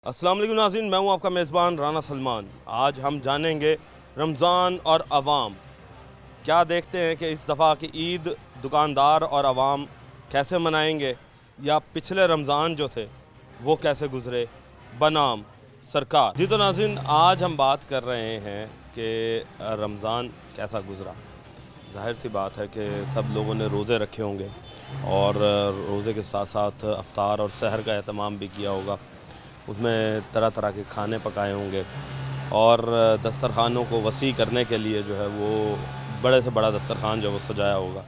अस्सलाम वालेकुम नाज़रीन, मैं हूं आपका मेज़बान राना सलमान। आज हम जानेंगे रमज़ान और अवाम क्या देखते हैं कि इस दफ़ा की ईद दुकानदार और अवाम कैसे मनाएंगे, या पिछले रमज़ान जो थे वो कैसे गुज़रे बनाम सरकार। जी तो नाज़रीन, आज हम बात कर रहे हैं कि रमज़ान कैसा गुज़रा। ज़ाहिर सी बात है कि सब लोगों ने रोज़े रखे होंगे और रोज़े के साथ साथ अफ्तार और सहर का एहतमाम भी किया होगा। उसमें तरह तरह के खाने पकाए होंगे और दस्तरखानों को वसी करने के लिए जो है वो बड़े से बड़ा दस्तरखान जो है वो सजाया होगा।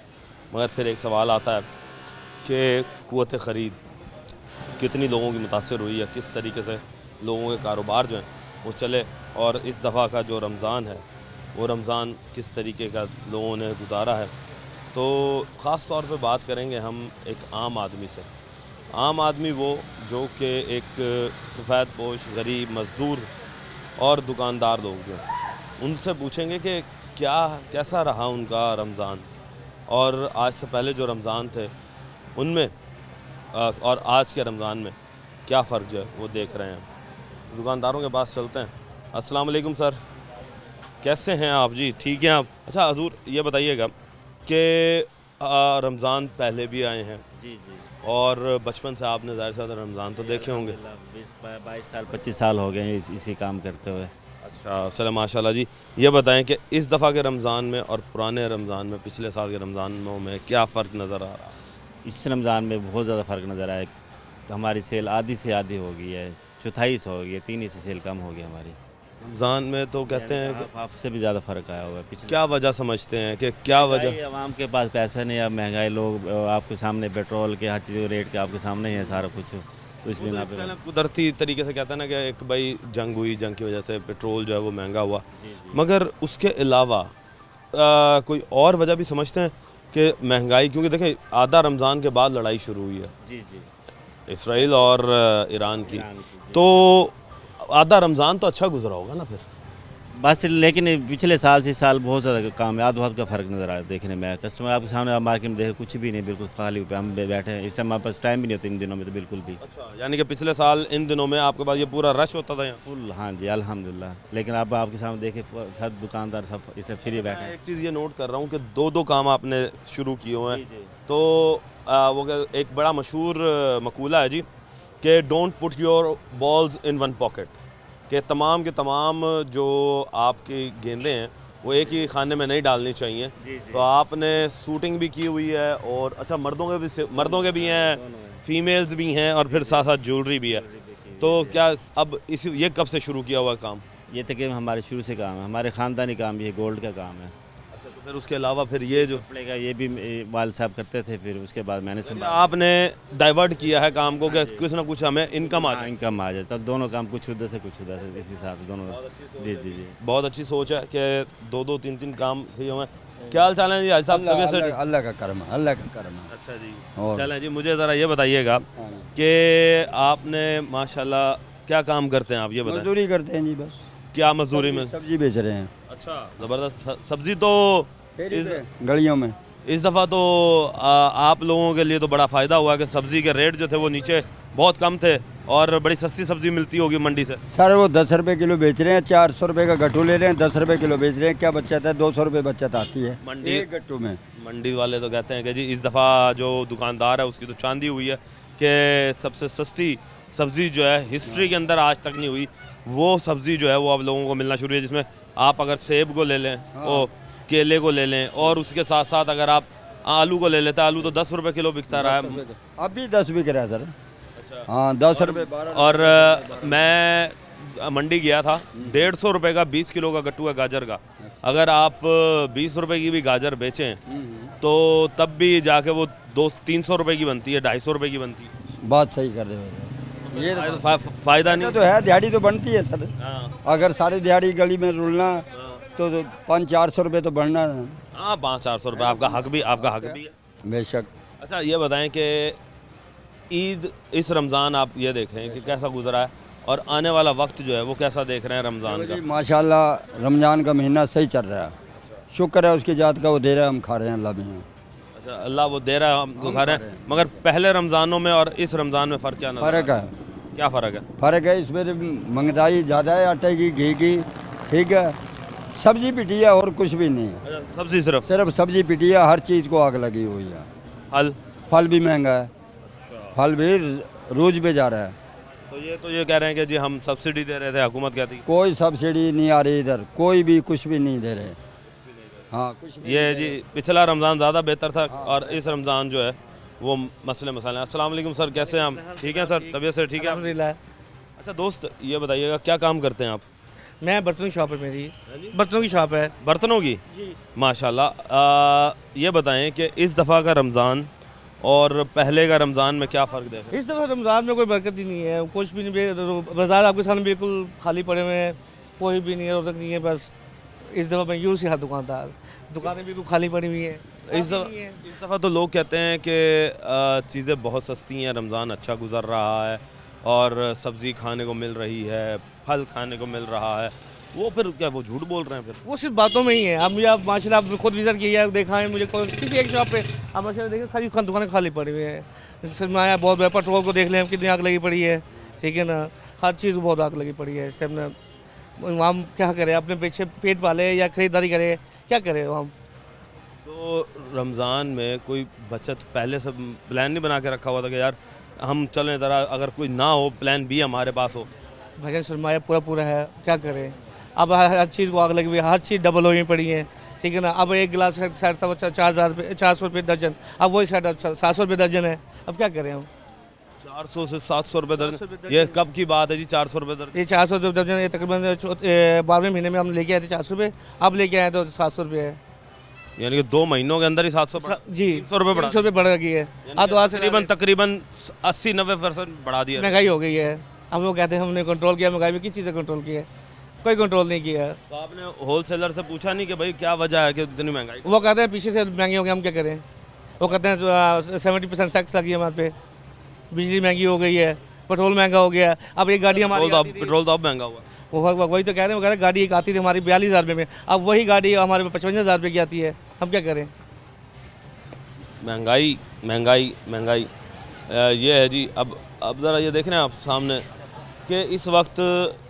मगर फिर एक सवाल आता है कि क़ुव्वत ख़रीद कितनी लोगों की मुतासिर हुई है, किस तरीके से लोगों के कारोबार जो हैं वो चले, और इस दफ़ा का जो रमज़ान है वो रमज़ान किस तरीके का लोगों ने गुजारा है। तो ख़ास तौर पे बात करेंगे हम एक आम आदमी से। आम आदमी वो जो कि एक सफ़ेद पोश गरीब मज़दूर और दुकानदार लोग जो हैं, उनसे पूछेंगे कि कैसा रहा उनका रमज़ान, और आज से पहले जो रमज़ान थे उनमें और आज के रमज़ान में क्या फ़र्क जो है वो देख रहे हैं। दुकानदारों के पास चलते हैं। अस्सलाम वालेकुम सर, कैसे हैं आप? जी ठीक हैं आप? अच्छा हजूर, ये बताइएगा कि रमज़ान पहले भी आए हैं जी जी, और बचपन से आपने ज़ाहिर सा रमज़ान तो देखे होंगे। 22 साल 25 साल हो गए हैं इसी काम करते हुए। अच्छा चलो माशाल्लाह जी। ये बताएं कि इस दफ़ा के रमज़ान में और पुराने रमज़ान में, पिछले साल के रमज़ानों में क्या फ़र्क नज़र आ रहा है? इस रमज़ान में बहुत ज़्यादा फ़र्क नज़र आया। हमारी सेल आधी से आधी हो गई है, चौथाई से हो गई है, 3 से सेल कम हो गई हमारी। रमज़ान में तो कहते हैं कि हाफ से भी ज़्यादा फ़र्क आया हुआ है पिछले। क्या वजह समझते हैं कि क्या वजह? आवाम के पास पैसा नहीं, अब महंगाई, लोग आपके सामने पेट्रोल के हर चीज़ रेट के आपके सामने ही है सारा कुछ, तो इस बिना पे कुदरती तरीके से कहते हैं ना कि एक भाई जंग हुई, जंग की वजह से पेट्रोल जो है वो महंगा हुआ, मगर उसके अलावा कोई और वजह भी समझते हैं कि महंगाई, क्योंकि देखें आधा रमज़ान के बाद लड़ाई शुरू हुई है जी जी इसराइल और ईरान की, तो आधा रमज़ान तो अच्छा गुजरा होगा ना फिर? बस, लेकिन पिछले साल से इस साल बहुत ज़्यादा काम है, आध का फ़र्क नज़र आया देखने में। कस्टमर आपके सामने, आप मार्केट में देखे कुछ भी नहीं, बिल्कुल खाली पे हम बैठे हैं। इस टाइम हमारे पास टाइम भी नहीं होता इन दिनों में तो बिल्कुल भी। अच्छा, यानी कि पिछले साल इन दिनों में आपके पास ये पूरा रश होता था यहाँ? फुल, हाँ जी अल्हम्दुलिल्लाह। लेकिन अब आपके सामने देखे हर दुकानदार सब इसे फ्री बैठे मैं हैं। एक चीज़ ये नोट कर रहा हूँ कि दो काम आपने शुरू किए हुए हैं, तो एक बड़ा मशहूर मकूला है जी कि don't put your balls in one pocket, कि तमाम के तमाम जो आपकी गेंदें हैं वो एक ही खाने में नहीं डालनी चाहिए। तो आपने शूटिंग भी की हुई है, और अच्छा मर्दों के भी हैं, फीमेल्स भी हैं, और फिर साथ साथ ज्वेलरी भी है। तो क्या अब ये कब से शुरू किया हुआ काम? ये तकरीबन हमारे शुरू से काम है, हमारे ख़ानदानी काम, ये गोल्ड का काम है। अच्छा, तो फिर उसके अलावा फिर ये जो कपड़े का ये भी वाल साहब करते थे, फिर उसके बाद मैंने आपने डाइवर्ट किया है काम को कि कुछ ना कुछ हमें इनकम आ जाए। इनकम आ जाए, तब दोनों काम कुछ उधर से कुछ उधर से, इस हिसाब से दोनों। जी जी जी, बहुत अच्छी सोच है कि दो तीन काम किए हुए हैं। क्या हाल चाल है जी? आज साहब तबीयत से? अल्लाह का करम है, अल्लाह का करम है। अच्छा जी, और चलें जी, मुझे ज़रा ये बताइएगा कि आपने माशाल्लाह क्या काम करते हैं आप, ये बताएं। मजदूरी करते हैं जी, बस क्या मजदूरी में? सब्जी बेच रहे हैं। अच्छा, ज़बरदस्त। सब्जी तो गलियों में इस दफ़ा तो आप लोगों के लिए तो बड़ा फ़ायदा हुआ कि सब्ज़ी के रेट जो थे वो नीचे बहुत कम थे और बड़ी सस्ती सब्ज़ी मिलती होगी मंडी से। सर वो 10 रुपये किलो बेच रहे हैं, 400 रुपये का गट्टू ले रहे हैं, 10 रुपये किलो बेच रहे हैं। क्या बचत है? 200 रुपये बचत आती है मंडी एक गट्टू में। मंडी वाले तो कहते हैं कि जी इस दफ़ा जो दुकानदार है उसकी तो चांदी हुई है कि सबसे सस्ती सब्ज़ी जो है हिस्ट्री के अंदर आज तक नहीं हुई, वो सब्ज़ी जो है वो अब लोगों को मिलना शुरू है, जिसमें आप अगर सेब को ले लें, वो केले को ले लें, और उसके साथ साथ अगर आप आलू को ले लेते हैं, आलू तो 10 रुपये किलो बिकता रहा है। अब भी 10 बिक रहा है सर। हाँ 10 रुपये 12। और मैं मंडी गया था, 150 रुपये का 20 किलो का गट्टू है गाजर का। अगर आप 20 रुपये की भी गाजर बेचें तो तब भी जाके वो 200-300 रुपये की बनती है, 250 रुपये की बनती है। बात सही कर रहे हो। ये फ़ायदा नहीं तो है, दिहाड़ी तो बनती है सर। हाँ अगर सारी दिहाड़ी गली में रुलना तो 500-400 रुपये तो बढ़ना है। हाँ, 500-400 रुपये आपका हक भी है। बेशक। अच्छा ये बताएं कि ईद इस रमज़ान आप ये देखें कि कैसा गुजरा है, और आने वाला वक्त जो है वो कैसा देख रहे हैं रमज़ान का? माशाल्लाह रमज़ान का महीना सही चल रहा है, शुक्र है उसकी जात का, वो दे रहा है, हम खा रहे हैं अल्लाह में। अच्छा, अल्लाह वो दे रहा है, हम खा रहे हैं। मगर पहले रमज़ानों में और इस रमज़ान में फ़र्क क्या नज़र फ़र्क है, क्या फ़र्क है? फ़र्क है इसमें महंगाई ज़्यादा है, आटे की, घी की, ठीक है। सब्जी पिटी है और कुछ भी नहीं है, अच्छा, सब्जी सिर्फ? सिर्फ सब्जी पिटी है, हर चीज़ को आग लगी हुई है। फल? फल भी महंगा है, फल भी रोज पे जा रहा है। तो ये कह रहे हैं कि जी हम सब्सिडी दे रहे थे, हुकूमत कहती। कोई सब्सिडी नहीं आ रही इधर, कोई भी कुछ भी नहीं दे रहे। हाँ कुछ नहीं ये दे जी रहे। पिछला रमज़ान ज़्यादा बेहतर था और इस रमज़ान जो है वो मसले मसाले हैं। अस्सलाम वालेकुम सर, कैसे हैं आप? ठीक हैं सर, तबीयत से ठीक है आप? अल्हम्दुलिल्लाह। अच्छा दोस्त, ये बताइएगा क्या काम करते हैं आप? मैं बर्तनों की शॉप है मेरी, बर्तनों की शॉप है। बर्तनों की? माशाल्लाह। ये बताएं कि इस दफ़ा का रमज़ान और पहले का रमज़ान में क्या फ़र्क देख रहे हैं? इस दफ़ा रमज़ान में कोई बरकत ही नहीं है, कुछ भी नहीं। बाज़ार आपके सामने बिल्कुल खाली पड़े हुए हैं, कोई भी नहीं है, रौनक नहीं है। बस इस दफ़ा मैं यूँ से हर दुकानदार, दुकानें बिल्कुल खाली पड़ी हुई हैं। इस दफ़ा तो लोग कहते हैं कि चीज़ें बहुत सस्ती हैं, रमज़ान अच्छा गुजर रहा है और सब्ज़ी खाने को मिल रही है, फल खाने को मिल रहा है। वो फिर क्या वो झूठ बोल रहे हैं फिर? वो सिर्फ बातों में ही है। अब मुझे आप माशाल्लाह आप खुद विज़िट किया है, देखा है मुझे किसी एक शॉप पे आप माशाल्लाह देखिए खाली दुकानें खाली पड़ी हुई हैं। सरमाया बहुत है, पेट्रोल को देख लें हम कितनी आग लगी पड़ी है, ठीक है ना। हर चीज़ को बहुत आग लगी पड़ी है इस टाइम में। हम क्या करें, अपने पीछे पेट पाले या ख़रीदारी करें, क्या करें हम? तो रमज़ान में कोई बचत पहले से प्लान नहीं बना के रखा हुआ था कि यार हम चलें ज़रा, अगर कोई ना हो प्लान बी हमारे पास हो? भजन सरमाया पूरा है, क्या करें। अब हर चीज़ को आग लगी हुई है, हर चीज़ डबल हुई पड़ी है, ठीक है ना। अब एक गिलास का सेट था वो 400 रुपये दर्जन, अब वही सेट 700 रुपये दर्जन है। अब क्या करें हम? 400 से 700 रुपये 700 रुपये दर्जन? दर्जन। ये कब की बात है जी 400 रुपये दर्जन? ये 400 रुपये दर्जन, ये तकरीबन 12वें महीने में हम लेके आए थे 400 रुपये, अब लेके आए तो 700 रुपये है। यानी कि 2 महीनों के अंदर ही 700 जी 300 रुपये बढ़ा? 300 रुपये बढ़ गई है। अब तो आज से तकरीबन 80-90% बढ़ा दिया। महंगाई हो गई है। हम लोग कहते हैं हमने कंट्रोल किया, महंगाई में किस चीज़ से कंट्रोल किया है? कोई कंट्रोल नहीं किया। तो आपने होलसेलर से पूछा नहीं कि भाई क्या वजह है कि इतनी महंगाई? वो कहते हैं पीछे से महंगे हो गए, हम क्या करें। वो कहते हैं 70% टैक्स लगी है हमारे पे, बिजली महंगी हो गई है, पेट्रोल महंगा हो गया। अब एक गाड़ी हमारी आती थी- पेट्रोल तो अब महंगा हुआ। वही तो कह रहे हैं, वो कह रहे हैं गाड़ी एक आती थी हमारी 42,000 रुपये में, अब वही गाड़ी हमारे 55,000 रुपये की आती है। हम क्या करें? महंगाई महंगाई महंगाई ये है जी। अब ज़रा ये देख रहे हैं आप सामने कि इस वक्त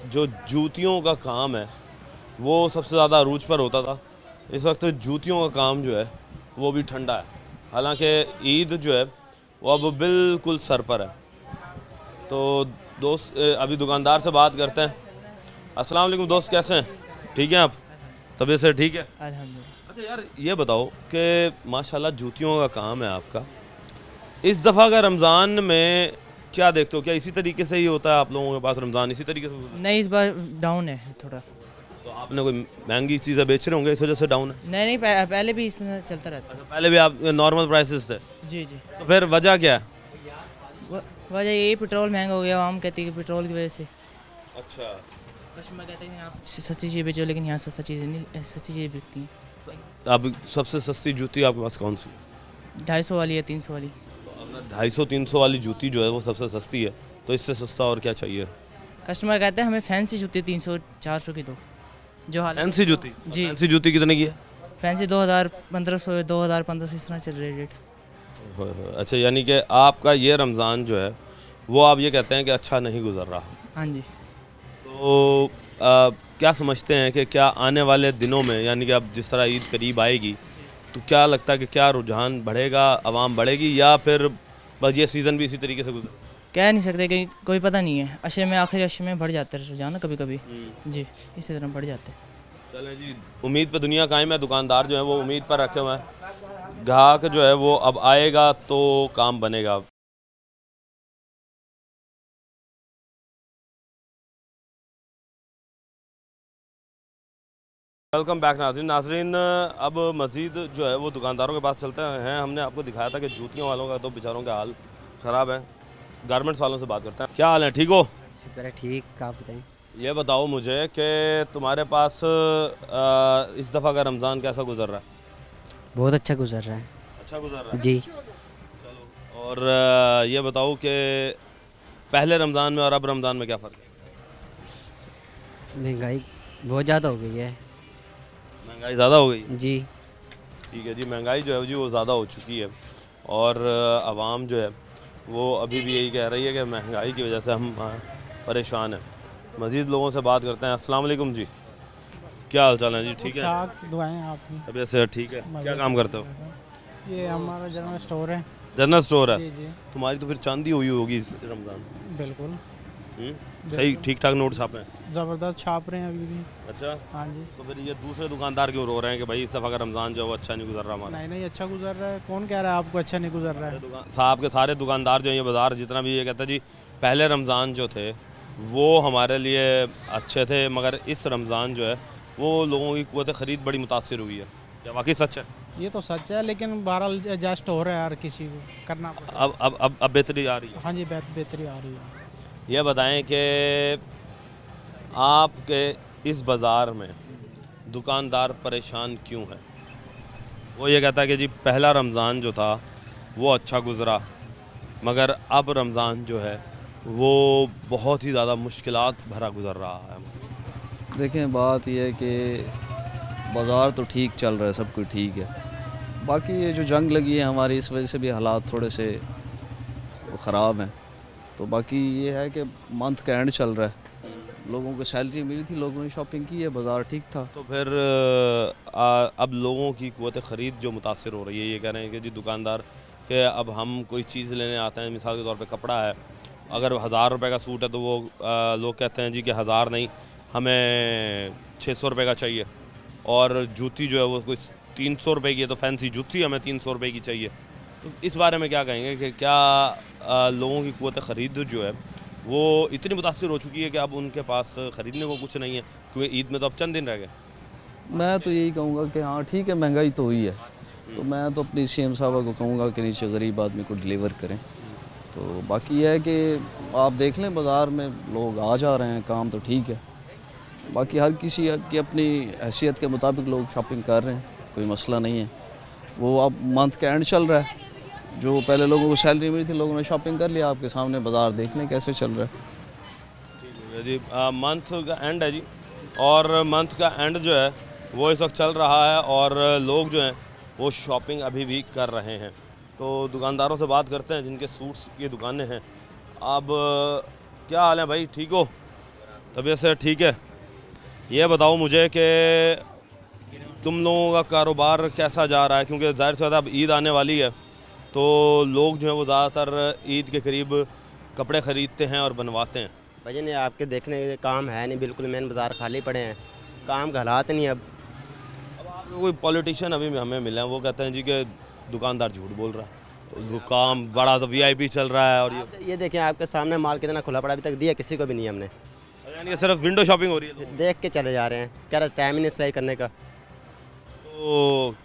जो जूतियों का काम है वो सबसे ज़्यादा अरूज पर होता था। इस वक्त जूतियों का काम जो है वो भी ठंडा है, हालांकि ईद जो है वो अब बिल्कुल सर पर है। तो दोस्त अभी दुकानदार से बात करते हैं। अस्सलाम वालेकुम दोस्त, कैसे हैं? ठीक हैं आप? तबीयत से ठीक है? अल्हम्दुलिल्लाह। अच्छा यार ये बताओ कि माशाल्लाह जूतियों का काम है आपका, इस दफ़ा का रमज़ान में क्या देखते हो? क्या इसी तरीके से ही होता है आप लोगों के पास रमज़ान इसी तरीके से होता है? नहीं, इस बार डाउन है थोड़ा। तो आपने कोई महंगी चीज़ें बेच रहे होंगे इस वजह से डाउन है? नहीं, पहले भी इस तरह चलता रहता अच्छा, पहले भी आप नॉर्मल प्राइसेस थे, है। जी। तो फिर वजह क्या है? वजह यही पेट्रोल महंगा हो गया, हम कहते हैं कि पेट्रोल की वजह से। अच्छा, कस्टमर कहते हैं आप सस्ती चीज़ बेचो, लेकिन यहाँ सस्ती चीज़ें बिकती हैं। अब सबसे सस्ती जूती आपके पास कौन सी? 250 वाली है, 300 वाली। 250-300 वाली जूती जो है वो सबसे सस्ती है, तो इससे सस्ता और क्या चाहिए? कस्टमर कहते हैं हमें फैंसी जूती 300-400 की दो, जो हाल फैंसी जूती? जी। फैंसी जूती कितने की है? फैंसी 2,000, 1,500, 2,000, 1,500 इस तरह चल रही है रेट। अच्छा, यानी कि आपका ये रमज़ान जो है वो आप ये कहते हैं कि अच्छा नहीं गुजर रहा। हाँ जी। तो क्या समझते हैं कि क्या आने वाले दिनों में, यानी कि अब जिस तरह ईद करीब आएगी, तो क्या लगता है कि क्या रुझान बढ़ेगा, आवाम बढ़ेगी, या फिर बस ये सीज़न भी इसी तरीके से गुजर? कह नहीं सकते कि कोई पता नहीं है। अशरे में आखिरी अशरे में बढ़ जाते हैं रुझान कभी कभी। जी, इसी तरह बढ़ जाते हैं। चलें जी, उम्मीद पे दुनिया कायम है। दुकानदार जो है वो उम्मीद पर रखे हुए हैं, ग्राहक जो है वो अब आएगा तो काम बनेगा। वेलकम बैक नाजरीन। अब मज़ीद जो है वो दुकानदारों के पास चलते हैं। हमने आपको दिखाया था कि जूतियों वालों का तो बेचारों का हाल ख़राब है। गारमेंट्स वालों से बात करते हैं। क्या हाल है, ठीक हो? शुक्र है, ठीक। आप बताएं। ये बताओ मुझे कि तुम्हारे पास इस दफ़ा का रमज़ान कैसा गुजर रहा है? बहुत अच्छा गुजर रहा है। अच्छा गुजर रहा है? जी। चलो, और ये बताओ कि पहले रमज़ान में और अब रमज़ान में क्या फ़र्क है? महंगाई बहुत ज़्यादा हो गई है। महंगाई ज़्यादा हो गई? जी। ठीक है जी, महंगाई जो है जी वो ज़्यादा हो चुकी है और आवाम जो है वो अभी भी यही कह रही है कि महंगाई की वजह से हम परेशान हैं। मज़ीद लोगों से बात करते हैं। अस्सलाम वालेकुम जी, क्या हाल चाल है जी? ठीक है, ठाक दुआएं आपकी। तबीयत से ठीक है? क्या काम करते हो? ये हमारा जनरल स्टोर है। जनरल स्टोर है? जी जी तुम्हारी तो फिर चांदी हुई होगी इस रमज़ान। बिल्कुल सही ठीक ठाक नोट छापे हैं? ज़बरदस्त छाप रहे हैं अभी भी। अच्छा, हाँ जी। तो फिर ये दूसरे दुकानदार क्यों रो रहे हैं कि भाई इस दफ़ा का रमज़ान जो है वो अच्छा नहीं गुजर रहा हमारा? नहीं नहीं, अच्छा गुजर रहा है। कौन कह रहा है आपको अच्छा नहीं गुजर रहा है? साहब के सारे दुकानदार जो हैं ये बाज़ार जितना भी ये कहते हैं जी पहले रमज़ान जो थे वो हमारे लिए अच्छे थे, मगर इस रमज़ान जो है वो लोगों की क़ुव्वत ख़रीद बड़ी मुतासिर हुई है। क्या वाकई सच है? ये तो सच है, लेकिन बहरहाल एडजस्ट हो रहा है, हर किसी को करना पड़ता अब बेहतरी आ रही है। है। हाँ जी, बेहतरी आ रही है। ये बताएं कि आपके इस बाज़ार में दुकानदार परेशान क्यों है? वो ये कहता है कि जी पहला रमज़ान जो था वो अच्छा गुज़रा, मगर अब रमज़ान जो है वो बहुत ही ज़्यादा मुश्किलात भरा गुज़र रहा है। देखें, बात यह है कि बाज़ार तो ठीक चल रहा है, सब कुछ ठीक है। बाकी ये जो जंग लगी है हमारी, इस वजह से भी हालात थोड़े से ख़राब हैं। तो बाकी ये है कि मंथ का एंड चल रहा है, लोगों को सैलरी मिली थी, लोगों ने शॉपिंग की है, बाज़ार ठीक था। तो फिर अब लोगों की क़ुव्वत ख़रीद जो मुतासिर हो रही है, ये कह रहे हैं कि जी दुकानदार कि अब हम कोई चीज़ लेने आते हैं, मिसाल के तौर पे कपड़ा है, अगर 1000 रुपये का सूट है तो वो लोग कहते हैं जी कि 1000 नहीं, हमें 600 रुपये का चाहिए। और जूती जो है वो कोई 300 रुपये की है, तो फैंसी जूती हमें 300 रुपये की चाहिए। तो इस बारे में क्या कहेंगे कि क्या लोगों की क़ुव्वत ख़रीद जो है वो इतनी मुतासिर हो चुकी है कि अब उनके पास ख़रीदने को कुछ नहीं है, क्योंकि ईद में तो अब चंद दिन रह गए? मैं तो यही कहूँगा कि हाँ ठीक है, महंगाई तो हुई है, तो मैं तो अपनी CM साहबा को कहूँगा कि नीचे गरीब आदमी को डिलीवर करें। तो बाकी यह है कि आप देख लें बाज़ार में लोग आ जा रहे हैं, काम तो ठीक है। बाकी हर किसी की अपनी हैसियत के मुताबिक लोग शॉपिंग कर रहे हैं, कोई मसला नहीं है। वो अब मंथ का एंड चल रहा है, जो पहले लोगों को सैलरी मिली थी लोगों ने शॉपिंग कर लिया। आपके सामने बाज़ार देख लें कैसे चल रहा है। ठीक है जी, मंथ का एंड है जी, और मंथ का एंड जो है वो इस वक्त चल रहा है और लोग जो हैं वो शॉपिंग अभी भी कर रहे हैं। तो दुकानदारों से बात करते हैं जिनके सूट्स की दुकानें हैं। अब क्या हाल है भाई, ठीक हो? तबीयत से ठीक है? ये बताओ मुझे कि तुम लोगों का कारोबार कैसा जा रहा है, क्योंकि ज़ाहिर सी बात है अब ईद आने वाली है, तो लोग जो है वो ज़्यादातर ईद के करीब कपड़े ख़रीदते हैं और बनवाते हैं। भजन ये आपके देखने के काम है नहीं, बिल्कुल मेन बाज़ार खाली पड़े हैं, काम का हालात नहीं। अब कोई पॉलिटिशियन अभी हमें मिले हैं, वो कहते हैं जी कि दुकानदार झूठ बोल रहा है, तो वो काम बड़ा तो VIP चल रहा है। और ये देखें आपके सामने माल कितना खुला पड़ा, अभी तक दिया किसी को भी नहीं हमने, यानी कि सिर्फ विंडो शॉपिंग हो रही है। देख के चले जा रहे हैं, कह रहे टाइम ही नहीं सिलाई करने का। तो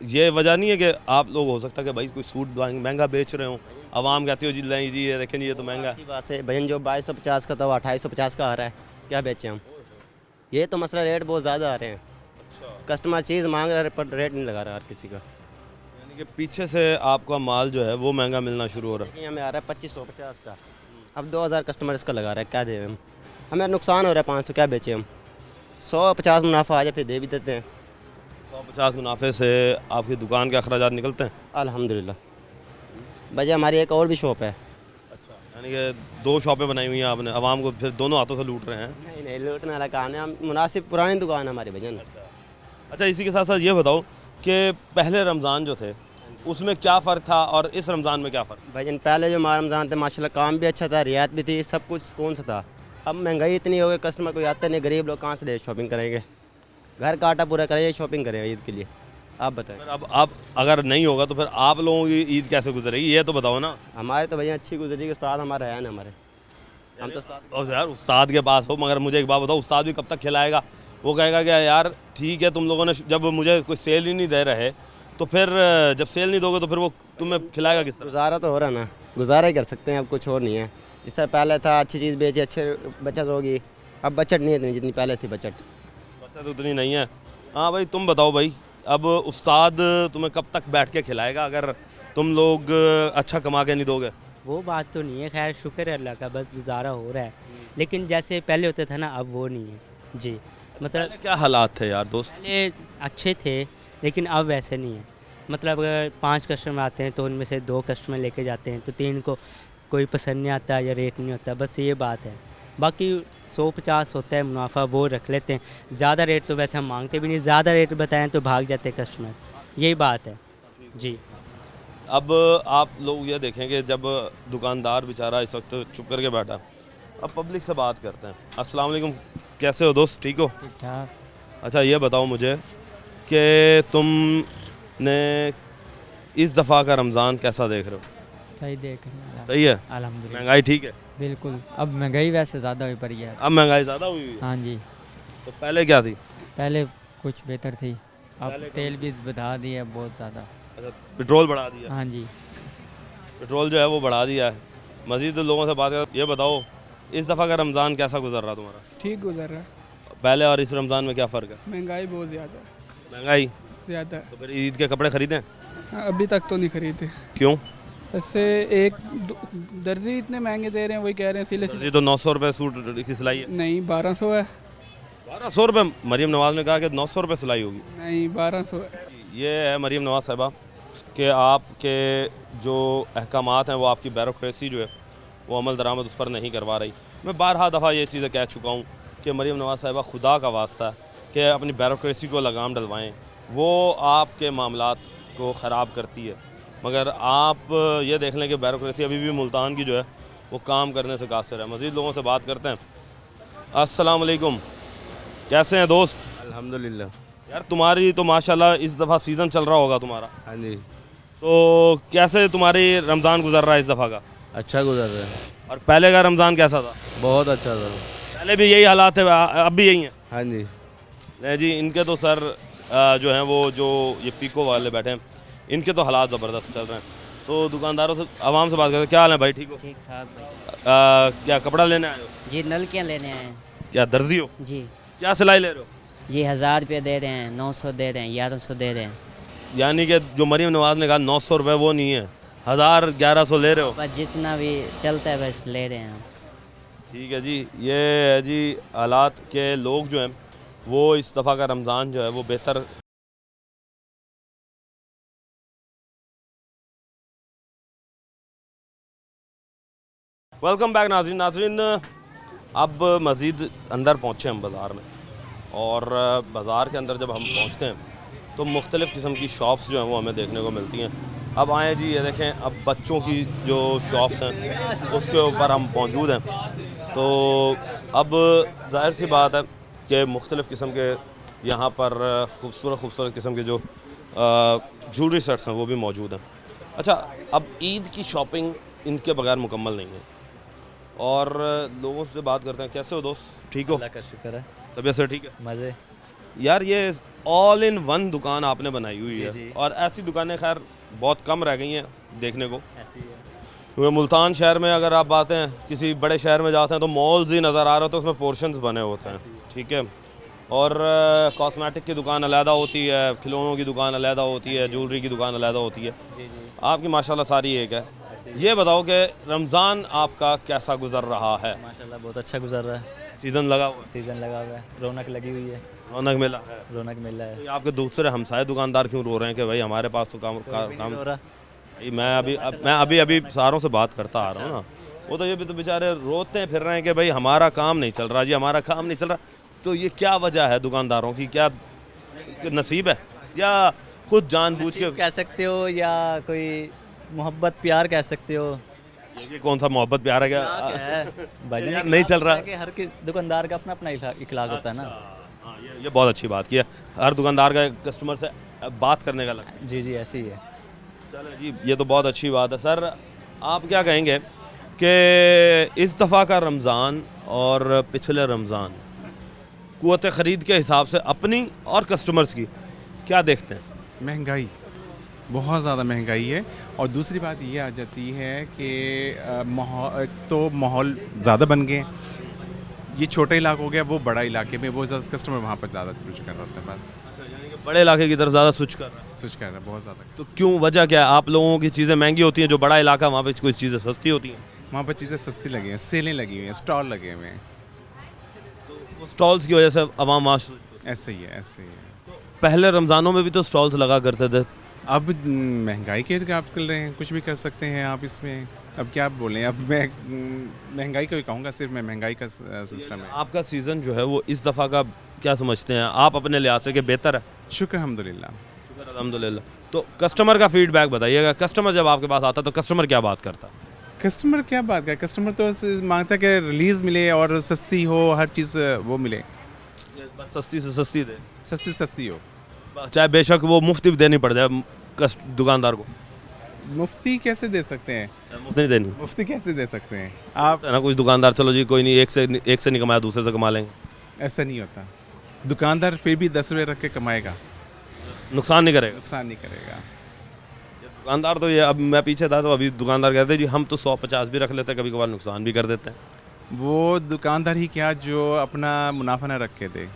ये वजह नहीं है कि आप लोग हो सकता है कि भाई कोई सूट महंगा बेच रहे हो, आवाम कहती हो जी नहीं जी ये देखें ये तो महंगा है। बात से भजन जो 2250 का था वो 2850 का आ रहा है, क्या बेचें हम? ये तो मसला, रेट बहुत ज़्यादा आ रहे हैं। कस्टमर चीज़ मांग रहा है पर रेट नहीं लगा रहा हर किसी का। यानी कि पीछे से आपका माल जो है वो महंगा मिलना शुरू हो रहा है। ये हमें आ रहा है 2550 का, अब 2000 कस्टमर इसका लगा रहा है, क्या दें हम? हमें नुकसान हो रहा है 500, क्या बेचें हम? 150 मुनाफा आ जाए फिर दे भी देते हैं। 150 मुनाफे से आपकी दुकान के अखराजात निकलते हैं? अल्हम्दुलिल्लाह। भैया हमारी एक और भी शॉप है। अच्छा, यानी कि 2 शॉपें बनाई हुई हैं आपने, आवाम को फिर दोनों हाथों से लूट रहे हैं? नहीं नहीं, लूटने वाला काम है, हम मुनासिब पुरानी दुकान है हमारी भजन। अच्छा, इसी के साथ साथ ये बताओ कि पहले रमज़ान जो थे उसमें क्या फ़र्क था और इस रमज़ान में क्या फ़र्क? भजन पहले जो हमारा रमज़ान थे माशाल्लाह काम भी अच्छा था, रियायत भी थी, सब कुछ कौन सा था। अब महंगाई इतनी हो गई, कस्टमर कोई आते नहीं, गरीब लोग कहाँ से ले शॉपिंग करेंगे? घर का आटा पूरा करेंगे, शॉपिंग करेंगे ईद के लिए, आप बताएं। अब अगर नहीं होगा तो फिर आप लोगों की ईद कैसे गुजरेगी, ये तो बताओ ना। हमारे तो भैया अच्छी गुजरी, उस्ताद हमारे है ना, हमारे हम तो उस्ताद। और यार उस्ताद के पास हो, मगर मुझे एक बात बताओ, उस्ताद भी कब तक खिलाएगा? वो कहेगा कि यार ठीक है तुम लोगों ने जब मुझे कोई सेल ही नहीं दे रहे, तो फिर जब सेल नहीं दोगे तो फिर वो तुम्हें खिलाएगा किस तरह? गुजारा तो हो रहा ना, गुजारा ही कर सकते हैं, अब कुछ और नहीं है। जिस तरह पहले था अच्छी चीज़ बेची, अच्छे बचत होगी, अब बचत नहीं है इतनी जितनी पहले थी बचत तो उतनी नहीं है। हाँ भाई तुम बताओ भाई, अब उस्ताद तुम्हें कब तक बैठ के खिलाएगा अगर तुम लोग अच्छा कमा के नहीं दोगे? वो बात तो नहीं है, खैर शुक्र है अल्लाह का, बस गुजारा हो रहा है। लेकिन जैसे पहले होते थे ना, अब वो नहीं है जी। मतलब क्या हालात थे यार दोस्त? पहले अच्छे थे लेकिन अब वैसे नहीं है। मतलब अगर 5 कस्टमर आते हैं तो उनमें से 2 कस्टमर लेके जाते हैं, तो 3 को कोई पसंद नहीं आता या रेट नहीं होता, बस ये बात है। बाकी 150 होता है मुनाफा, वो रख लेते हैं। ज़्यादा रेट तो वैसे हम मांगते भी नहीं, ज़्यादा रेट बताएं तो भाग जाते हैं कस्टमर, यही बात है जी। अब आप लोग ये देखेंगे जब दुकानदार बेचारा इस वक्त चुप करके बैठा, अब पब्लिक से बात करते हैं। अस्सलाम वालेकुम, कैसे हो दोस्त, ठीक हो? ठीक ठाक। अच्छा ये बताओ मुझे कि तुमने इस दफ़ा का रमज़ान कैसा देख रहे हो? सही देख रहे हैं, सही है? अल्हम्दुलिल्लाह। महंगाई ठीक है? बिल्कुल, अब महंगाई वैसे ज़्यादा हुई पड़ी है। अब महंगाई ज़्यादा हुई है? हाँ जी, तो पहले क्या थी? पहले कुछ बेहतर थी, अब पहले तेल भी बढ़ा दिया है बहुत ज़्यादा। अच्छा, पेट्रोल बढ़ा दिया? हाँ जी। पेट्रोल जो है वो बढ़ा दिया है। मज़ीद लोगों से बात कर, ये बताओ इस दफ़ा का रमज़ान कैसा गुजर रहा तुम्हारा? ठीक गुजर रहा है। पहले और इस रमज़ान में क्या फ़र्क है? महंगाई बहुत ज़्यादा है, महंगाई ज़्यादा है। तो फिर ईद के कपड़े खरीदें? अभी तक तो नहीं खरीदे। क्यों? ऐसे एक दर्जी इतने महंगे दे रहे हैं, वही कह रहे हैं सिले ये तो 900 रुपये सूट की सिलाई है। नहीं 1200 है। 1200 रुपये? मरीम नवाज़ ने कहा कि 900 रुपये सिलाई होगी। नहीं 1200 है। ये है मरीम नवाज़ साहिबा कि आपके जो अहकामात हैं वो आपकी ब्यूरोक्रेसी जो है वो अमल दरामद उस पर नहीं करवा रही। मैं बारहा दफ़ा ये चीज़ें कह चुका हूँ कि मरीम नवाज़ साहिबा खुदा का वास्ता कि अपनी ब्यूरोक्रेसी को लगाम डलवाएँ, वो आपके मामलात को ख़राब करती है। मगर आप ये देख लें कि ब्यूरोक्रेसी अभी भी मुल्तान की जो है वो काम करने से कासिर है। मज़ीद लोगों से बात करते हैं। अस्सलाम वालेकुम, कैसे हैं दोस्त? अल्हम्दुलिल्लाह। यार तुम्हारी तो माशाल्लाह इस दफ़ा सीज़न चल रहा होगा तुम्हारा, हाँ जी, तो कैसे तुम्हारी रमज़ान गुजर रहा है इस दफ़ा का? अच्छा गुजर रहा है, और पहले का रमज़ान कैसा था? बहुत अच्छा था। पहले भी यही हालात है, अब भी यही है? हाँ जी। नहीं जी, इनके तो सर जो हैं वो जो ये पीको वाले बैठे हैं इनके तो हालात ज़बरदस्त चल रहे हैं। तो दुकानदारों से, आवाम से बात करते हैं। क्या हाल है भाई, ठीक हो? ठीक ठाक भाई। क्या कपड़ा लेने आए हो? जी, नलकियाँ लेने आए हैं। क्या दर्जी हो? जी क्या सिलाई ले रहे हो? जी, 1000 रुपये दे रहे हैं, 900 दे रहे हैं, 1100 दे रहे हैं। यानी कि जो मरीम नवाज़ ने कहा 900 रुपये वो नहीं है, 1000 1100 ले रहे हो? बस जितना भी चलता है बस ले रहे हैं हम। ठीक है जी, ये है जी हालात के लोग जो हैं वो इस दफ़ा का रमज़ान जो है वो बेहतर वेलकम बैक नाज़रीन। अब मज़ीद अंदर पहुँचे हम बाज़ार में, और बाज़ार के अंदर जब हम पहुँचते हैं तो मुख्तलिफ़ किस्म की शॉप्स जो हैं वो हमें देखने को मिलती हैं। अब आए जी, ये देखें, अब बच्चों की जो शॉप्स हैं उसके ऊपर हम मौजूद हैं। तो अब ज़ाहिर सी बात है कि मुख्तलिफ़ किस्म के यहाँ पर खूबसूरत किस्म के जो ज्वेलरी सेट्स हैं वो भी मौजूद हैं। अच्छा, अब ईद की शॉपिंग इनके बगैर मुकम्मल नहीं है। और लोगों से बात करते हैं। कैसे हो दोस्त, ठीक हो? अल्लाह का शुक्र है, तबीयत से ठीक है? मज़े। यार ये ऑल इन वन दुकान आपने बनाई हुई है, जी। और ऐसी दुकानें खैर बहुत कम रह गई हैं देखने को। ऐसी है। क्योंकि मुल्तान शहर में अगर आप आते हैं, किसी बड़े शहर में जाते हैं तो मॉल्स ही नज़र आ रहे होते हैं, उसमें पोर्शंस बने होते हैं, ठीक है। और कॉस्मेटिक की दुकान अलहदा होती है, खिलौनों की दुकान अलहदा होती है, ज्वेलरी की दुकान अलहदा होती है। आपकी माशाल्लाह सारी एक है। ये बताओ कि रमज़ान आपका कैसा गुजर रहा है? माशाल्लाह बहुत अच्छा गुजर रहा है। सीज़न लगा हुआ है? सीज़न लगा हुआ है, रौनक लगी हुई है, रौनक मिला है? रौनक मिल रहा है। तो ये आपके दूसरे हमसाए दुकानदार क्यों रो रहे हैं कि भाई हमारे पास तो काम हो रहा। मैं अभी सारों से बात करता आ रहा हूँ ना, वो तो ये भी तो बेचारे रोते हैं फिर रहे हैं कि भाई हमारा काम नहीं चल रहा जी, हमारा काम नहीं चल रहा। तो ये क्या वजह है दुकानदारों की? क्या नसीब है या खुद जानबूझ के? कह सकते हो या कोई मोहब्बत प्यार कह सकते हो। ये कौन सा मोहब्बत प्यार है? क्या भाईजान यार नहीं चल रहा? कि हर दुकानदार का अपना अपना इखलाक होता है ना। हाँ, ये बहुत अच्छी बात की है, हर दुकानदार का कस्टमर से बात करने का लगता है। जी जी, ऐसी ही है। चलो जी, ये तो बहुत अच्छी बात है। सर आप क्या कहेंगे कि इस दफ़ा का रमज़ान और पिछले रमज़ान क़ुव्वत ख़रीद के हिसाब से अपनी और कस्टमर्स की क्या देखते हैं? महंगाई, बहुत ज़्यादा महंगाई है। और दूसरी बात ये आ जाती है कि तो माहौल ज़्यादा बन गए। ये छोटा इलाका हो गया, वो बड़ा इलाके में, वो कस्टमर वहाँ पर ज़्यादा स्विच कर रहा होता है। बस यानी कि बड़े इलाके की तरफ ज़्यादा स्विच कर रहा है? स्विच कर रहा है बहुत ज़्यादा। तो क्यों, वजह क्या है? आप लोगों की चीज़ें महंगी होती हैं, जो बड़ा इलाका वहाँ पे कुछ चीज़ें सस्ती होती हैं? वहाँ पर चीज़ें सस्ती लगी हैं, सेलें लगी हुई हैं, स्टॉल लगे हुए हैं। तो स्टॉल्स की वजह से अवाम ऐसे ही है, ऐसे ही है। पहले रमज़ानों में भी तो स्टॉल्स लगा करते थे, अब महंगाई के आप कर रहे हैं, कुछ भी कर सकते हैं आप इसमें। अब क्या बोलें, अब मैं महंगाई को ही कहूँगा, सिर्फ मैं महंगाई का सिस्टम है। आपका सीज़न जो है वो इस दफ़ा का क्या समझते हैं आप अपने लिहाज से कि बेहतर है? शुक्र अल्हम्दुलिल्लाह। शुक्र अल्हम्दुलिल्लाह। तो कस्टमर का फीडबैक बताइएगा, कस्टमर जब आपके पास आता है तो कस्टमर क्या बात करता है? कस्टमर क्या बात करे, कस्टमर तो मांगता है कि रिलीज़ मिले और सस्ती हो, हर चीज़ वो मिले, बस सस्ती से सस्ती दे, सस्ती हो। चाहे बेशक वो मुफ्त भी देनी पड़ जाए दुकानदार को। मुफ्ती कैसे दे सकते हैं? मुफ्त नहीं देनी, मुफ्ती कैसे दे सकते हैं आप? है ना, कुछ दुकानदार चलो जी कोई नहीं, एक से नहीं कमाया दूसरे से कमा लेंगे, ऐसा नहीं होता। दुकानदार फिर भी 10 रुपये रख के कमाएगा, नुकसान नहीं करेगा। नुकसान नहीं करेगा। दुकानदार तो ये, अब मैं पीछे था तो अभी दुकानदार कहते जी हम तो 150 भी रख लेते हैं, कभी कभार नुकसान भी कर देते हैं। वो दुकानदार ही क्या जो अपना मुनाफा ना रख के दे,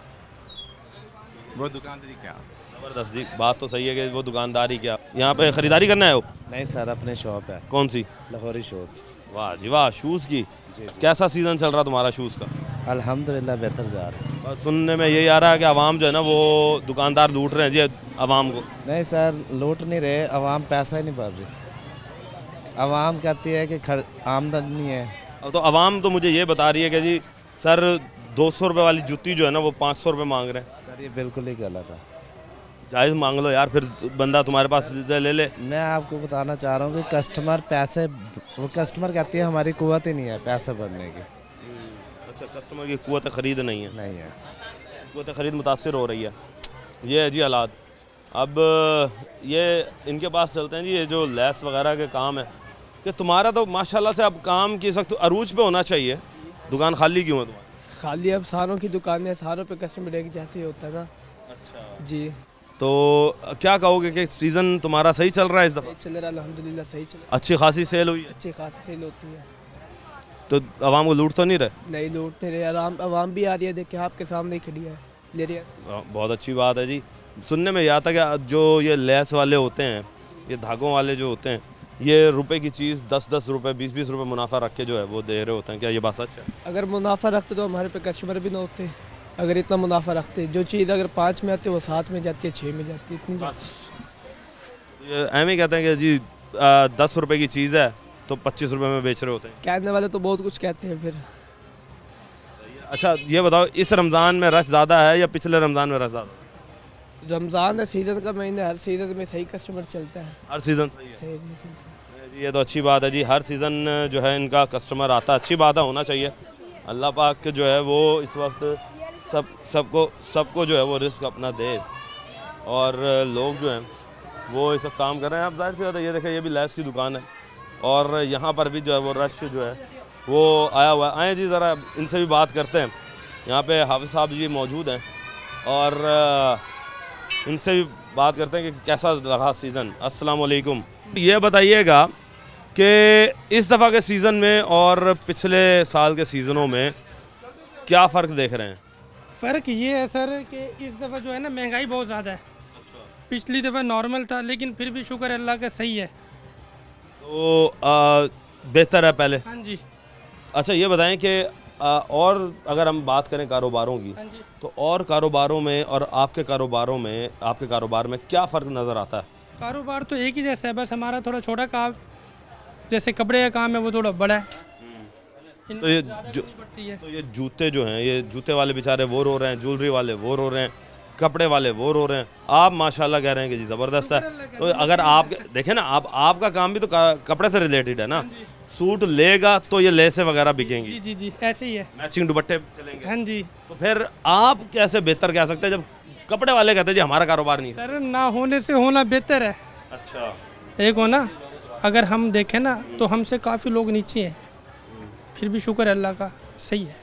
वो दुकानदार ही क्या। ज़बरदस्त जी, बात तो सही है कि वो दुकानदार ही क्या। यहाँ पे ख़रीदारी करना है वो? नहीं सर, अपने शॉप है। कौन सी? लाहौरी शूज़। वाह जी वाह, शूज़ की। कैसा सीज़न चल रहा तुम्हारा शूज़ का? अल्हम्दुलिल्लाह बेहतर जा रहा है। सुनने में यही आ रहा है कि आवाम जो है ना वो दुकानदार लूट रहे हैं जी आवाम को। नहीं सर, लूट नहीं रहे, आवाम पैसा ही नहीं भर रही। आवाम कहती है कि आमदनी नहीं है। अब तो आवाम तो मुझे ये बता रही है कि जी सर 200 रुपये वाली जूती जो है ना वो 500 रुपये मांग रहे हैं। सर ये बिल्कुल ही गलत है। जायज़ मांग लो यार, फिर बंदा तुम्हारे पास ले ले। मैं आपको बताना चाह रहा हूँ कि कस्टमर पैसे, वो कस्टमर कहती है हमारी कुव्वत ही नहीं है पैसे भरने की। अच्छा, कस्टमर की कुव्वत ख़रीद नहीं है? नहीं है, कुव्वत ख़रीद मुतासिर हो रही है। ये है जी हालात। अब ये इनके पास चलते हैं जी, ये जो लैस वगैरह के काम है कि तुम्हारा तो माशाल्लाह से अब काम की सख्त अरूज पे होना चाहिए, दुकान खाली क्यों है तुम्हारी? खाली अब सारों की दुकान है, सारों पे कस्टमर एक जैसे ही होता है ना। अच्छा जी, तो क्या कहोगे कि सीज़न तुम्हारा सही चल रहा है इस दफ़ा? चल रहा है अल्हम्दुलिल्लाह, सही चल रहा है। अच्छी खासी सेल हुई है? अच्छी खासी सेल होती है। तो आवाम को लूट तो नहीं रहे? नहीं लूट नहीं रहे, आवाम भी आ रही है, देखिए आपके सामने ही खड़ी है, ले रही है। बहुत अच्छी बात है जी। सुनने में यह आता कि जो ये लेस वाले होते हैं, ये धागों वाले जो होते हैं, ये रुपए की चीज़ 10-10 रुपये 20-20 रुपये मुनाफा रख के जो है वो दे रहे होते हैं, क्या ये बात सच है? अगर मुनाफा रखते तो हमारे पे कस्टमर भी ना होते। अगर इतना मुनाफा रखते, जो चीज़ अगर 5 में आती है वो 7 में जाती है, 6 में जाती है, इतनी ये एम ही कहते हैं कि जी 10 रुपये की चीज़ है तो 25 रुपये में बेच रहे होते हैं। कहने वाले तो बहुत कुछ कहते हैं फिर। अच्छा ये बताओ, इस रमज़ान में रश ज़्यादा है या पिछले रमज़ान में रश ज़्यादा? रमज़ान है, सीज़न का महीना, हर सीज़न में सही कस्टमर चलता है। हर सीज़न सही चलता है जी, ये तो अच्छी बात है जी। हर सीज़न जो है इनका कस्टमर आता है, अच्छी बात है, होना चाहिए। अल्लाह पाक जो है वो इस वक्त सबको जो है वो रिस्क अपना दे, और लोग जो हैं वो इस वक्त काम कर रहे हैं। अब जाहिर सी बात है, ये देखें ये भी लैस की दुकान है और यहाँ पर भी जो है वो रश जो है वो आया हुआ है। आए जी ज़रा इनसे भी बात करते हैं। यहाँ पे हाफिज़ साहब जी मौजूद हैं और इनसे भी बात करते हैं कि कैसा रहा सीज़न। अस्सलाम वालेकुम। ये बताइएगा कि इस दफ़ा के सीज़न में और पिछले साल के सीज़नों में क्या फ़र्क देख रहे हैं? फ़र्क ये है सर कि इस दफ़ा जो है ना महंगाई बहुत ज़्यादा है। पिछली दफ़ा नॉर्मल था, लेकिन फिर भी शुक्र अल्लाह का सही है, तो बेहतर है पहले। हाँ जी। अच्छा ये बताएं कि और अगर हम बात करें कारोबारों की, हाँ जी। तो और कारोबारों में और आपके कारोबार में क्या फ़र्क नज़र आता है? कारोबार तो एक ही जैसा है, बस हमारा थोड़ा छोटा काम, जैसे कपड़े का काम है वो थोड़ा बड़ा है। तो ये जूते जो हैं, ये जूते वाले बेचारे वो रो रहे हैं, ज्वेलरी वाले वो रो रहे हैं, कपड़े वाले वो रो रहे हैं, आप माशाल्लाह कह रहे हैं कि जी ज़बरदस्त है। तो अगर आप देखें ना, आपका काम भी तो कपड़े से रिलेटेड है ना, सूट लेगा तो ये लेसें वगैरह बिकेंगी। जी जी जी, ऐसे ही है, मैचिंग दुपट्टे चलेंगे। हाँ जी। तो फिर आप कैसे बेहतर कह सकते हैं जब कपड़े वाले कहते हैं जी हमारा कारोबार नहीं है? सर ना होने से होना बेहतर है। अच्छा, एक हो ना, अगर हम देखें ना तो हमसे काफ़ी लोग नीचे हैं, फिर भी शुक्र अल्लाह का सही है।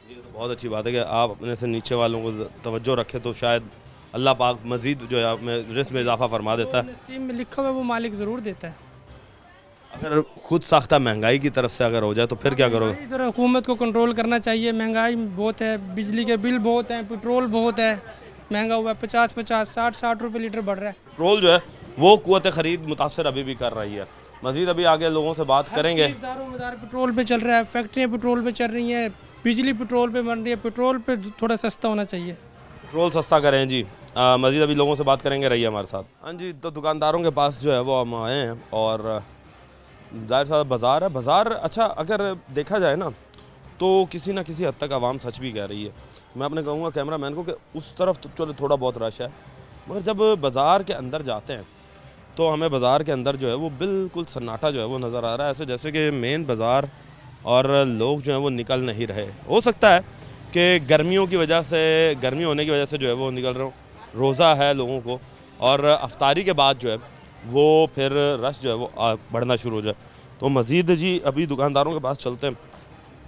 ये तो बहुत अच्छी बात है कि आप अपने से नीचे वालों को तवज्जो रखें तो शायद अल्लाह पाक मज़ीद जो है आप में रिस्क में इजाफा फरमा देता है। नसीब में लिखा हुआ है वो मालिक ज़रूर देता है। अगर खुद साख्ता महंगाई की तरफ से अगर हो जाए तो फिर क्या करोगे? इधर हुकूमत को कंट्रोल करना चाहिए। महंगाई बहुत है, बिजली के बिल बहुत हैं, पेट्रोल बहुत है महंगा हुआ है, 50-50 60-60 रुपये लीटर बढ़ रहा है। पेट्रोल जो है वो क़ुव्वत ख़रीद मुतासर अभी भी कर रही है। मज़ीद अभी आगे लोगों से बात करेंगे। दारोमदार पेट्रोल पे चल रहा है, फैक्ट्रियाँ पेट्रोल पे चल रही हैं, बिजली पेट्रोल पे बन रही है, पेट्रोल पे थोड़ा सस्ता होना चाहिए। पेट्रोल सस्ता करें जी, मज़ीद अभी लोगों से बात करेंगे, रहिए हमारे साथ। हाँ जी, तो दुकानदारों के पास जो है वो हम आए हैं और ज़ाहिर सा बाज़ार है। बाज़ार अच्छा अगर देखा जाए ना तो किसी न किसी हद तक आवाम सच भी कह रही है। मैं अपने कहूँगा कैमरा मैन को कि उस तरफ तो चलो थोड़ा बहुत रश है, मगर जब बाज़ार के अंदर जाते हैं तो हमें बाज़ार के अंदर जो है वो बिल्कुल सन्नाटा जो है वो नज़र आ रहा है, ऐसे जैसे कि मेन बाज़ार और लोग जो हैं वो निकल नहीं रहे। हो सकता है कि गर्मियों की वजह से, गर्मी होने की वजह से जो है वो निकल रहे हो, रोज़ा है लोगों को और अफ्तारी के बाद जो है वो फिर रश जो है वो बढ़ना शुरू हो जाए। तो मज़ीद जी अभी दुकानदारों के पास चलते हैं।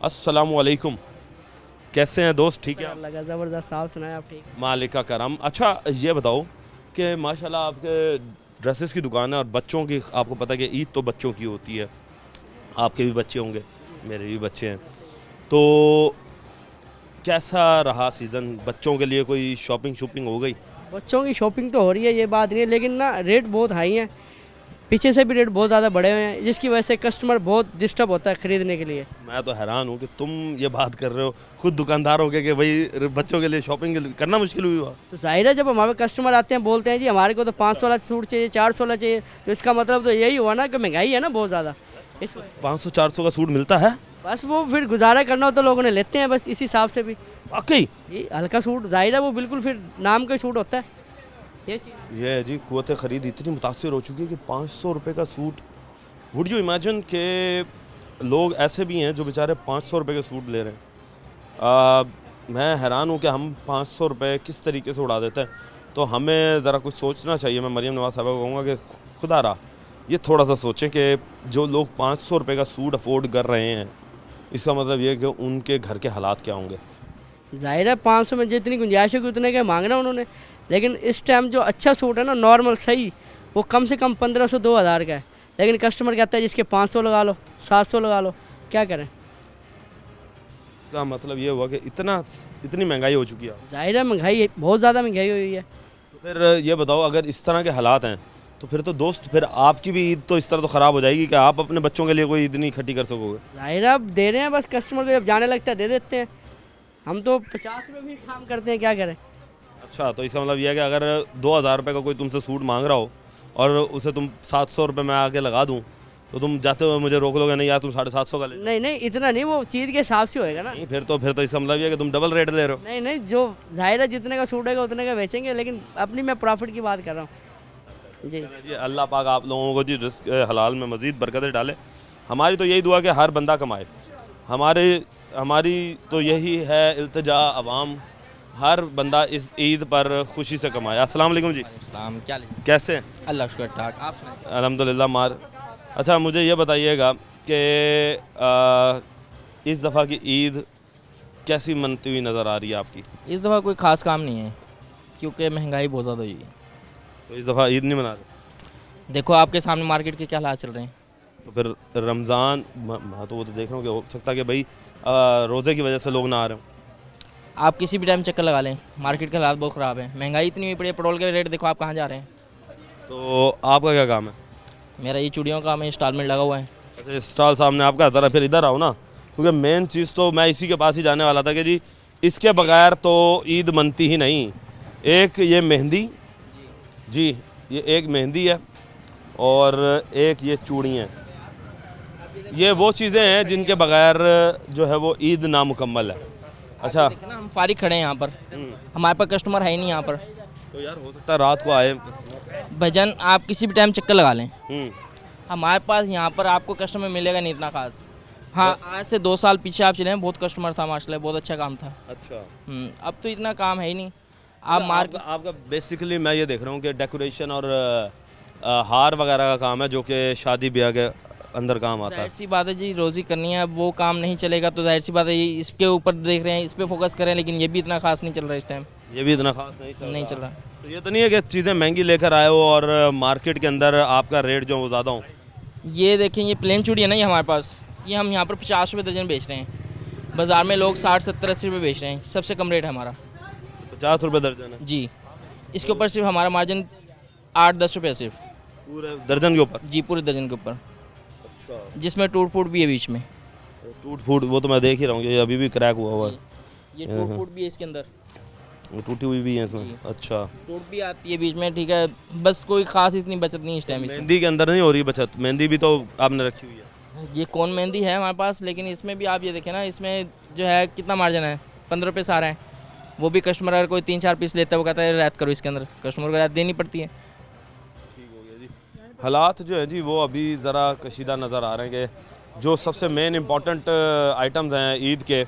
अस्सलामु अलैकुम, कैसे हैं दोस्त? ठीक है, अल्लाह का ज़बरदस्त, साफ सुनाए आप? ठीक, मालिक का करम। अच्छा ये बताओ कि माशाल्लाह आपके ड्रेसेस की दुकान है और बच्चों की, आपको पता है कि ईद तो बच्चों की होती है, आपके भी बच्चे होंगे, मेरे भी बच्चे हैं, तो कैसा रहा सीज़न बच्चों के लिए? कोई शॉपिंग हो गई? बच्चों की शॉपिंग तो हो रही है, ये बात नहीं है, लेकिन ना रेट बहुत हाई हैं, पीछे से भी रेट बहुत ज़्यादा बढ़े हुए हैं, जिसकी वजह से कस्टमर बहुत डिस्टर्ब होता है ख़रीदने के लिए। मैं तो हैरान हूँ कि तुम ये बात कर रहे हो खुद दुकानदार हो के कि भाई बच्चों के लिए शॉपिंग करना मुश्किल हुआ। तो जाहिर है जब हमारे कस्टमर आते हैं बोलते हैं जी हमारे को तो 500 वाला सूट चाहिए, 400 वाला चाहिए, तो इसका मतलब तो यही हुआ ना कि महंगाई है ना बहुत ज़्यादा। इस 500-400 का सूट मिलता है? बस वो फिर गुजारा करना हो तो लोगों ने लेते हैं बस इस हिसाब से भी। वाकई ये हल्का सूट जाहिर है वो बिल्कुल फिर नाम का सूट होता है ये चीज़। ये जी कुव्वत ख़रीद इतनी मुतासिर हो चुकी है कि 500 रुपये का सूट, वुड यू इमेजिन के लोग ऐसे भी हैं जो बेचारे 500 रुपये के सूट ले रहे हैं। मैं हैरान हूँ कि हम 500 रुपये किस तरीके से उड़ा देते हैं। तो हमें ज़रा कुछ सोचना चाहिए। मैं मरियम नवाज़ साहबा को कहूँगा कि खुदा रहा ये थोड़ा सा सोचें कि जो लोग 500 रुपये का सूट अफोर्ड कर रहे हैं, इसका मतलब ये है कि उनके घर के हालात क्या होंगे। जाहिर है 500 में जितनी गुंजाइश होगी उतने का मांगना उन्होंने, लेकिन इस टाइम जो अच्छा सूट है ना नॉर्मल सही, वो कम से कम 1500-2000 का है, लेकिन कस्टमर कहता है जिसके 500 लगा लो, 700 लगा लो, क्या करें? का मतलब ये हुआ कि इतनी महंगाई हो चुकी है। जाहिर है महंगाई बहुत ज़्यादा महंगाई हुई है। तो फिर ये बताओ अगर इस तरह के हालात हैं तो फिर तो दोस्त फिर आपकी भी ईद तो इस तरह तो ख़राब हो जाएगी कि आप अपने बच्चों के लिए कोई ईद नहीं इकट्ठी कर सकोगे। जाहिर है अब दे रहे हैं, बस कस्टमर को जब जाने लगता है दे देते हैं। हम तो 50 रुपये भी काम करते हैं, क्या करें? अच्छा, तो इसका मतलब यह है कि अगर 2000 रुपये का कोई तुमसे सूट मांग रहा हो और उसे तुम 700 रुपये में आके लगा दूँ तो तुम जाते हुए मुझे रोक लोगे? नहीं यार तुम 750 का ले। नहीं इतना नहीं, वो चीज़ के हिसाब से होएगा ना। नहीं फिर तो इसका मतलब ये है कि तुम डबल रेट दे रहे हो। नहीं जो जाहिर है जितने का सूट होगा उतने का बेचेंगे, लेकिन अपनी मैं प्रॉफिट की बात कर रहा हूँ जी। अल्लाह पाक आप लोगों को जी रिस्क हलाल में मज़ीद बरकतें डाले। हमारी तो यही दुआ कि हर बंदा कमाए। हमारी तो यही है इल्तिजा अवाम, हर बंदा इस ईद पर खुशी से कमाए। अस्सलाम वालेकुम जी। क्या कैसे हैं? अल्लाह शुक्र ठाक, आप सुनाइए। अल्हम्दुलिल्लाह मार। अच्छा मुझे ये बताइएगा कि इस दफ़ा की ईद कैसी मनती हुई नज़र आ रही है आपकी? इस दफ़ा कोई ख़ास काम नहीं है क्योंकि महंगाई बहुत ज़्यादा हुई है, तो इस दफ़ा ईद नहीं मना रहे? देखो आपके सामने मार्केट के क्या हालात चल रहे हैं। तो फिर रमज़ान तो वो तो देख रहा हूँ कि हो सकता है कि भाई रोज़े की वजह से लोग ना आ रहे हो। आप किसी भी टाइम चक्कर लगा लें, मार्केट के हालात बहुत ख़राब है, महंगाई इतनी हुई पड़ी है, पेट्रोल के रेट देखो आप कहाँ जा रहे हैं। तो आपका क्या काम है? मेरा ये चूड़ियों का हमें इंस्टॉलमेंट लगा हुआ है। अच्छा स्टॉल सामने आपका, ज़रा फिर इधर आओ ना, क्योंकि मेन चीज़ तो मैं इसी के पास ही जाने वाला था कि जी इसके बगैर तो ईद मनती ही नहीं। एक ये मेहंदी जी, ये एक मेहंदी है और एक ये चूड़ी हैं, ये वो चीज़ें हैं जिनके बगैर जो है वो ईद नामुकम्मल है। अच्छा ना हम फारिग खड़े हैं यहाँ पर, हमारे पास कस्टमर है ही नहीं यहाँ पर। तो यार हो सकता है रात को आए भजन, आप किसी भी टाइम चक्कर लगा लें, हमारे पास यहाँ पर आपको कस्टमर मिलेगा नहीं इतना खास। हाँ आज से 2 साल पीछे आप चले हैं, बहुत कस्टमर था माशाल्लाह, बहुत अच्छा काम था। अच्छा अब तो इतना काम है ही नहीं। आपका बेसिकली मैं ये देख रहा हूँ कि डेकोरेशन और हार वगैरह का काम है जो कि शादी ब्याह के अंदर काम आता है। जाहिर सी बात है जी, रोज़ी करनी है, अब वो काम नहीं चलेगा तो जाहिर सी बात है इसके ऊपर देख रहे हैं, इस पर फोकस करें, लेकिन ये भी इतना खास नहीं चल रहा है इस टाइम। ये भी इतना खास नहीं चल रहा। तो ये तो नहीं है कि चीज़ें महंगी लेकर आए हो और मार्केट के अंदर आपका रेट जो वो ज़्यादा हो। ये देखें, ये प्लेन चूड़ी है ना, ये हमारे पास, ये हम यहाँ पर 50 रुपये दर्जन बेच रहे हैं, बाज़ार में लोग 60, 70, 80 रुपये बेच रहे हैं, सबसे कम रेट है हमारा। 50 रुपये दर्जन है जी, इसके ऊपर सिर्फ हमारा मार्जिन 8-10 रुपये सिर्फ पूरे दर्जन के ऊपर। जी पूरे दर्जन के ऊपर। अच्छा, जिसमें टूट फूट भी है बीच में। टूट फूट वो तो मैं देख ही रहा हूँ, ये अभी भी क्रैक हुआ है। ये टूट फूट भी है इसके अंदर। वो टूटी हुई भी है इसमें। अच्छा, टूट भी आती है बीच में, ठीक है, बस कोई खास इतनी बचत नहीं इस टाइम इसमें। मेहंदी के अंदर नहीं हो रही बचत? मेहंदी भी तो आपने रखी हुई है। ये कौन मेहंदी है हमारे पास, लेकिन इसमें भी आप ये देखें ना, इसमें जो है कितना मार्जिन है, 15 रुपये सारा है। वो भी कस्टमर अगर कोई 3-4 पीस लेता है वो कहता है रियायत करो इसके अंदर, कस्टमर को रियायत देनी पड़ती है। हालात जो है जी वो अभी ज़रा कशीदा नज़र आ रहे हैं कि जो सबसे मेन इम्पॉर्टेंट आइटम्स हैं ईद के,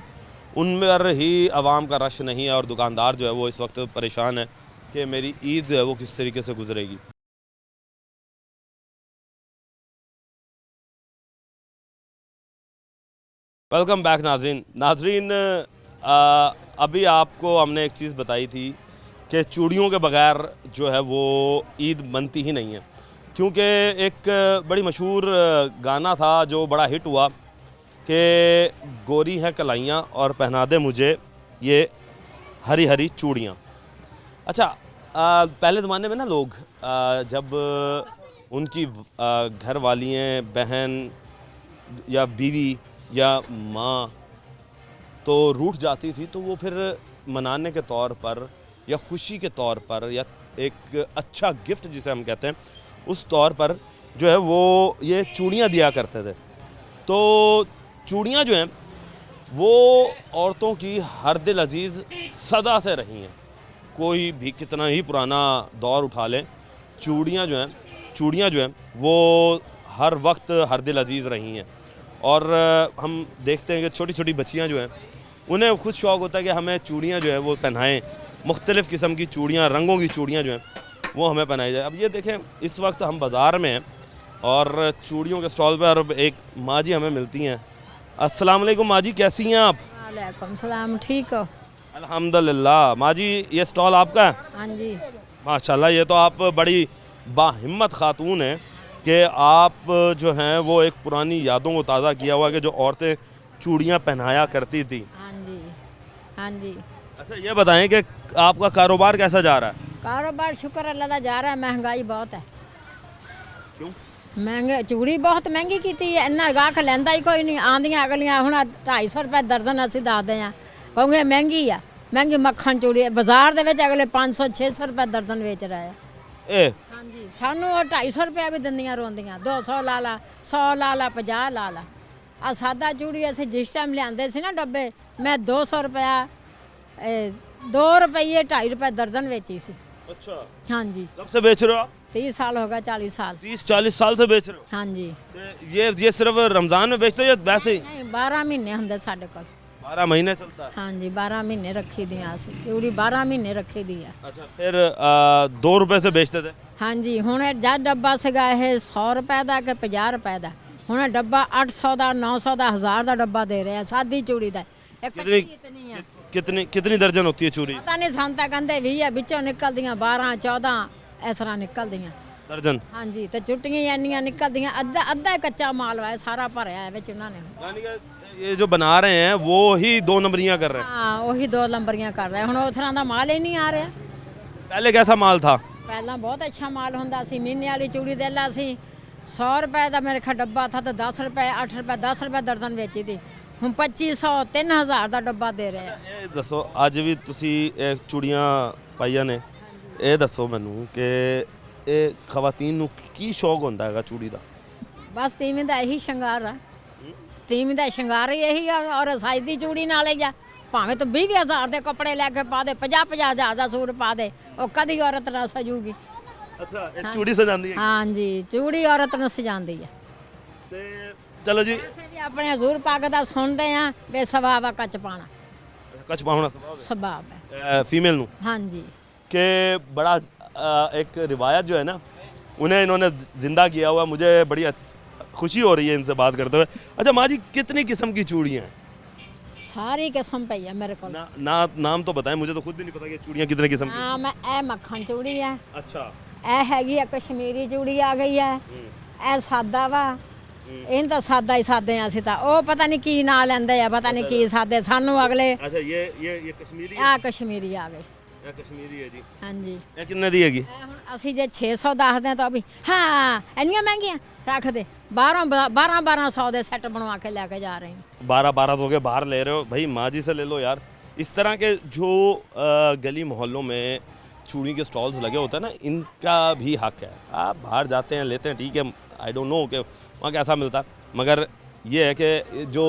उन पर ही आवाम का रश नहीं है और दुकानदार जो है वो इस वक्त परेशान है कि मेरी ईद जो है वो किस तरीके से गुजरेगी। वेलकम बैक नाजरीन, अभी आपको हमने एक चीज़ बताई थी कि चूड़ियों के बगैर जो है वो ईद बनती ही नहीं है, क्योंकि एक बड़ी मशहूर गाना था जो बड़ा हिट हुआ कि गोरी हैं कलाइयाँ और पहना दे मुझे ये हरी हरी चूड़ियाँ। अच्छा, पहले ज़माने में ना लोग जब उनकी घर वालियाँ, बहन या बीवी या माँ तो रूठ जाती थी, तो वो फिर मनाने के तौर पर या खुशी के तौर पर या एक अच्छा गिफ्ट जिसे हम कहते हैं उस तौर पर जो है वो ये चूड़ियाँ दिया करते थे। तो चूड़ियाँ जो हैं वो औरतों की हर दिल अजीज़ सदा से रही हैं, कोई भी कितना ही पुराना दौर उठा लें, चूड़ियाँ जो हैं वो हर वक्त हर दिल अजीज़ रही हैं। और हम देखते हैं कि छोटी छोटी बच्चियाँ जो हैं उन्हें खुद शौक़ होता है कि हमें चूड़ियाँ जो है वो पहनाएँ, मुख्तलिफ़ किस्म की चूड़ियाँ, रंगों की चूड़ियाँ जो हैं वो हमें पहनाई जाए। अब ये देखें, इस वक्त हम बाज़ार में हैं और चूड़ियों के स्टॉल पर एक माँ जी हमें मिलती हैं। अस्सलाम वालेकुम माँ जी, कैसी हैं आप? वालेकुम सलाम, ठीक हो? अल्हम्दुलिल्लाह। माँ जी ये स्टॉल आपका है? हाँ जी। माशाल्लाह, ये तो आप बड़ी बाहिम्मत खातून हैं कि आप जो हैं वो एक पुरानी यादों को ताज़ा किया हुआ कि जो औरतें चूड़ियाँ पहनाया करती थी। हाँ जी, हाँ जी। अच्छा, ये बताएं कि आपका कारोबार कैसा जा रहा है? कारोबार शुक्र अल्लाह दा जा रहा है, महंगाई बहुत है। क्यों? महंगे चूड़ी बहुत महंगी की थी, इन्ना गाहक लैंदा ही कोई नहीं। आंदियां अगलियां हुण 250 रुपए दर्जन असीं दसदे आ, क्योंकि महंगी आ, महंगी मक्खन चूड़ी बाजार दे विच अगले 500-600 रुपए दर्जन बेच रहे हैं। हाँ जी, सानू 250 रुपया भी दिंदियां रोंदियां, 200 ला ला, 100 ला ला, 50 ला ला। आ सादा चूड़ी असीं जिस टाइम लियांदे सी ना डब्बे, मैं 200 रुपया 2 रुपये 2.5 रुपए दर्जन बेची सी। अच्छा, हाँ जी। कब से बेच रहे हो आप? 30 साल हो गए, 40 साल। 30-40 साल से बेच रहे हो? हाँ जी। ये सिर्फ रमज़ान में बेचते हो या वैसे ही? नहीं, 12 महीने होंगे साढ़े कोल। 12 महीने चलता है? हाँ जी, 12 महीने रखी दी असीं चूड़ी, 12 महीने रखी दी है। अच्छा, फिर 2 रुपए से बेचते थे? हाँ जी, हुण जद डब्बा सीगा ये 100 रुपए का कि 50 रुपए का, हुण डब्बा 800 का, 900 का, 1000 का डब्बा दे रहे हैं सादी चूड़ी का। कितनी दर्जन होती है चूड़ी? पता नहीं, संता कहते 20 है, बिचों निकलदियां 12-14 इस तरह निकलदियां दर्जन। हाँ जी, तो चुट्टियां इन्नियां निकलदियां, अद्धा अद्धा कच्चा माल है, सारा भरया है विच उन्होंने। यानी कि ये जो बना रहे हैं वो ही 2 नंबरियां कर रहे हैं? हाँ, वही 2 नंबरियां कर रहे हैं। हुण उस तरह का माल ही नहीं आ रहा। पहले कैसा माल था? पहला बहुत अच्छा माल होंदा सी, महीने वाली चूड़ी दे ला सी 100 रुपए का मेरे खा डब्बा था, तो 10 रुपए 8 रुपए 10 रुपए दर्जन बेची थी। हम 2500 3000 का डब्बा दे रहे हैं। ये दसो, अज भी तुसी चूड़ियाँ पाइया ने, ये दसो मैनू कि ये खवातीन नू की शौक होंदा है चूड़ी का? बस तीवी का यही शंगार है, तीवी का शंगार ही यही है। और साइज की चूड़ी ना ले जा, भावें तो 20,000 के कपड़े लैके पा दे, 50-50 हज़ार का सूट पा दे, वो कदी औरत ना सजूगी। अच्छा, चूड़ी सजांदी है? हाँ जी, चूड़ी औरत ने सजांदी है। चलो जी, भी अपने हजूर पाक दा सुनते हैं बे सवाब है कच पाना। कच पाना सवाब है फीमेल नू? हाँ जी। के बड़ा एक रिवायत जो है ना उन्हें इन्होंने जिंदा किया हुआ, मुझे बड़ी खुशी हो रही है इनसे बात करते हुए। अच्छा माँ जी, कितनी किस्म की चूड़ियाँ हैं? सारी किस्म पई है मेरे को। नाम तो बताएं, मुझे तो खुद भी नहीं पता कि चूड़ियाँ कितने किस्म की। हाँ, मैं ए मक्खन चूड़ी है। अच्छा। ए हैगी है कश्मीरी चूड़ी आ गई है, ए सादा वा, इन तो सादा ही सादे हैं असीं तां, ओ पता नहीं की ना लेंदे आ, पता नहीं की सादे सानू अगले। अच्छा, ये कश्मीरी आ कश्मीरी आ गई। ये कश्मीरी है जी। हाँ जी। ये कितने दी हैगी? ਅਸੀਂ ਜੇ 600 ਦੱਸਦੇ ਤਾਂ ਅਭੀ ਹਾਂ ਇੰਨੀਆਂ ਮਹਿੰਗੀਆਂ ਰੱਖ ਦੇ 1200 ਦੇ ਸੈੱਟ ਬਣਵਾ ਕੇ ਲੈ ਕੇ ਜਾ ਰਹੇ ਹਾਂ। 1200 के बाहर ले रहे हो भाई, माँ जी से ले लो यार, इस तरह के जो गली मोहल्लों में चूड़ी के स्टॉल्स लगे होते हैं ना, इनका भी हक है। आप बाहर जाते हैं, लेते हैं, ठीक है, आई डोंट नो कि वहाँ कैसा मिलता है, मगर ये है कि जो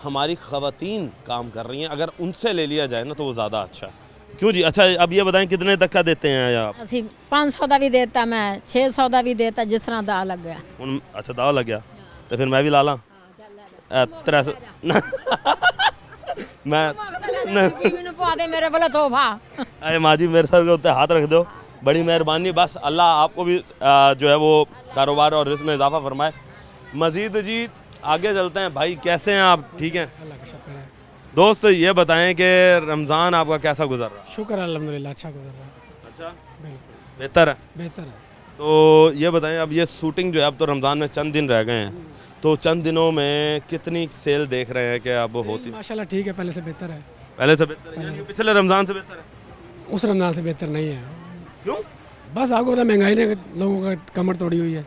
हमारी ख़वातीन काम कर रही हैं, अगर उनसे ले लिया जाए ना तो वो ज़्यादा अच्छा है। क्यों जी? अच्छा, अब ये बताएं कितने तक का देते हैं आप? ਅਸੀਂ 500 ਦਾ ਵੀ ਦੇਤਾ ਮੈਂ 600 ਦਾ ਵੀ ਦੇਤਾ ਜਿਸ ਤਰ੍ਹਾਂ ਦਾ ਲੱਗਿਆ अच्छा दाव लग गया तो फिर मैं भी ला ला 300 मैं ਮੈਨੂੰ ਪਾ ਦੇ ਮੇਰੇ ਵੱਲੋਂ ਤੋਹਫਾ अरे माँ जी मेरे सर के ऊपर हाथ रख दो, बड़ी मेहरबानी। बस अल्लाह आपको भी जो है वो कारोबार और रिस्क में इजाफा फरमाए। मज़ीद जी आगे चलते हैं। भाई कैसे हैं आप? ठीक हैं? अल्लाह का शुक्र है। दोस्त ये बताएं कि रमज़ान आपका कैसा गुजर रहा? शुक्र है अल्हम्दुलिल्लाह, अच्छा गुजर रहा है। अच्छा, बिल्कुल बेहतर है। बेहतर है। तो ये बताएं, अब ये शूटिंग जो है, अब तो रमज़ान में चंद दिन रह गए हैं, तो चंद दिनों में कितनी सेल देख रहे हैं कि अब होती? माशाल्लाह ठीक है, पहले से बेहतर है। पहले से बेहतर है, यानी पिछले रमज़ान से बेहतर है? उस रमज़ान से बेहतर नहीं है। क्यों? बस आपको पता, महंगाई ने लोगों का कमर तोड़ी हुई है।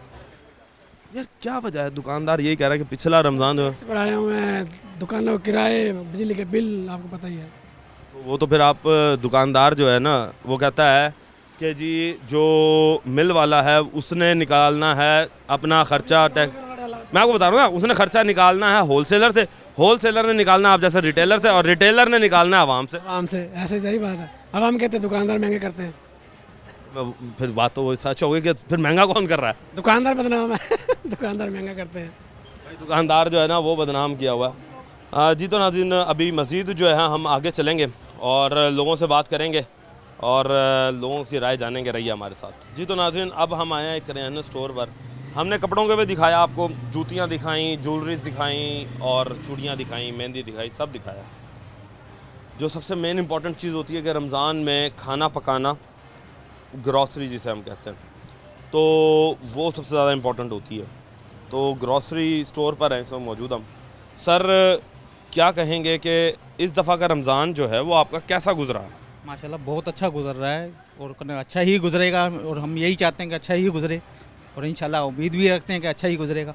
यार क्या वजह है? दुकानदार यही कह रहा है कि पिछला रमज़ान जो है, बढ़ाए हुए हैं, दुकानों के किराए, बिजली के बिल, आपको पता ही है। तो वो तो फिर आप दुकानदार जो है ना, वो कहता है कि जी जो मिल वाला है उसने निकालना है अपना खर्चा, टैक्स। मैं आपको बता रहा हूँ ना, उसने खर्चा निकालना है होलसेलर से, होलसेलर ने निकालना आप जैसे रिटेलर से, और रिटेलर ने निकालना है आवाम से। आवाम से, ऐसे सही बात है। आवाम कहते हैं दुकानदार महंगे करते हैं, फिर बात तो वो सच होगी कि फिर महंगा कौन कर रहा है? दुकानदार बदनाम है। दुकानदार महंगा करते हैं। भाई दुकानदार जो है ना वो बदनाम किया हुआ है। जी तो नाज़रीन, अभी मज़ीद जो है हम आगे चलेंगे और लोगों से बात करेंगे और लोगों की राय जानेंगे। रहिए हमारे साथ। जी तो नाज़रीन, अब हम आए हैं एक करियाना स्टोर पर। हमने कपड़ों के भी दिखाया आपको, जूतियाँ दिखाई, ज्वेलरीज दिखाई और चूड़ियाँ दिखाई, मेहंदी दिखाई, सब दिखाया। जो सबसे मेन इंपॉर्टेंट चीज़ होती है कि रमज़ान में खाना पकाना, ग्रॉसरी जिसे हम कहते हैं, तो वो सबसे ज़्यादा इम्पॉर्टेंट होती है। तो ग्रॉसरी स्टोर पर हैं इस वक्त मौजूद हम। सर क्या कहेंगे कि इस दफ़ा का रमज़ान जो है वो आपका कैसा गुजरा है? माशाल्लाह बहुत अच्छा गुजर रहा है और अच्छा ही गुजरेगा, और हम यही चाहते हैं कि अच्छा ही गुजरे, और इंशाल्लाह उम्मीद भी रखते हैं कि अच्छा ही गुजरेगा।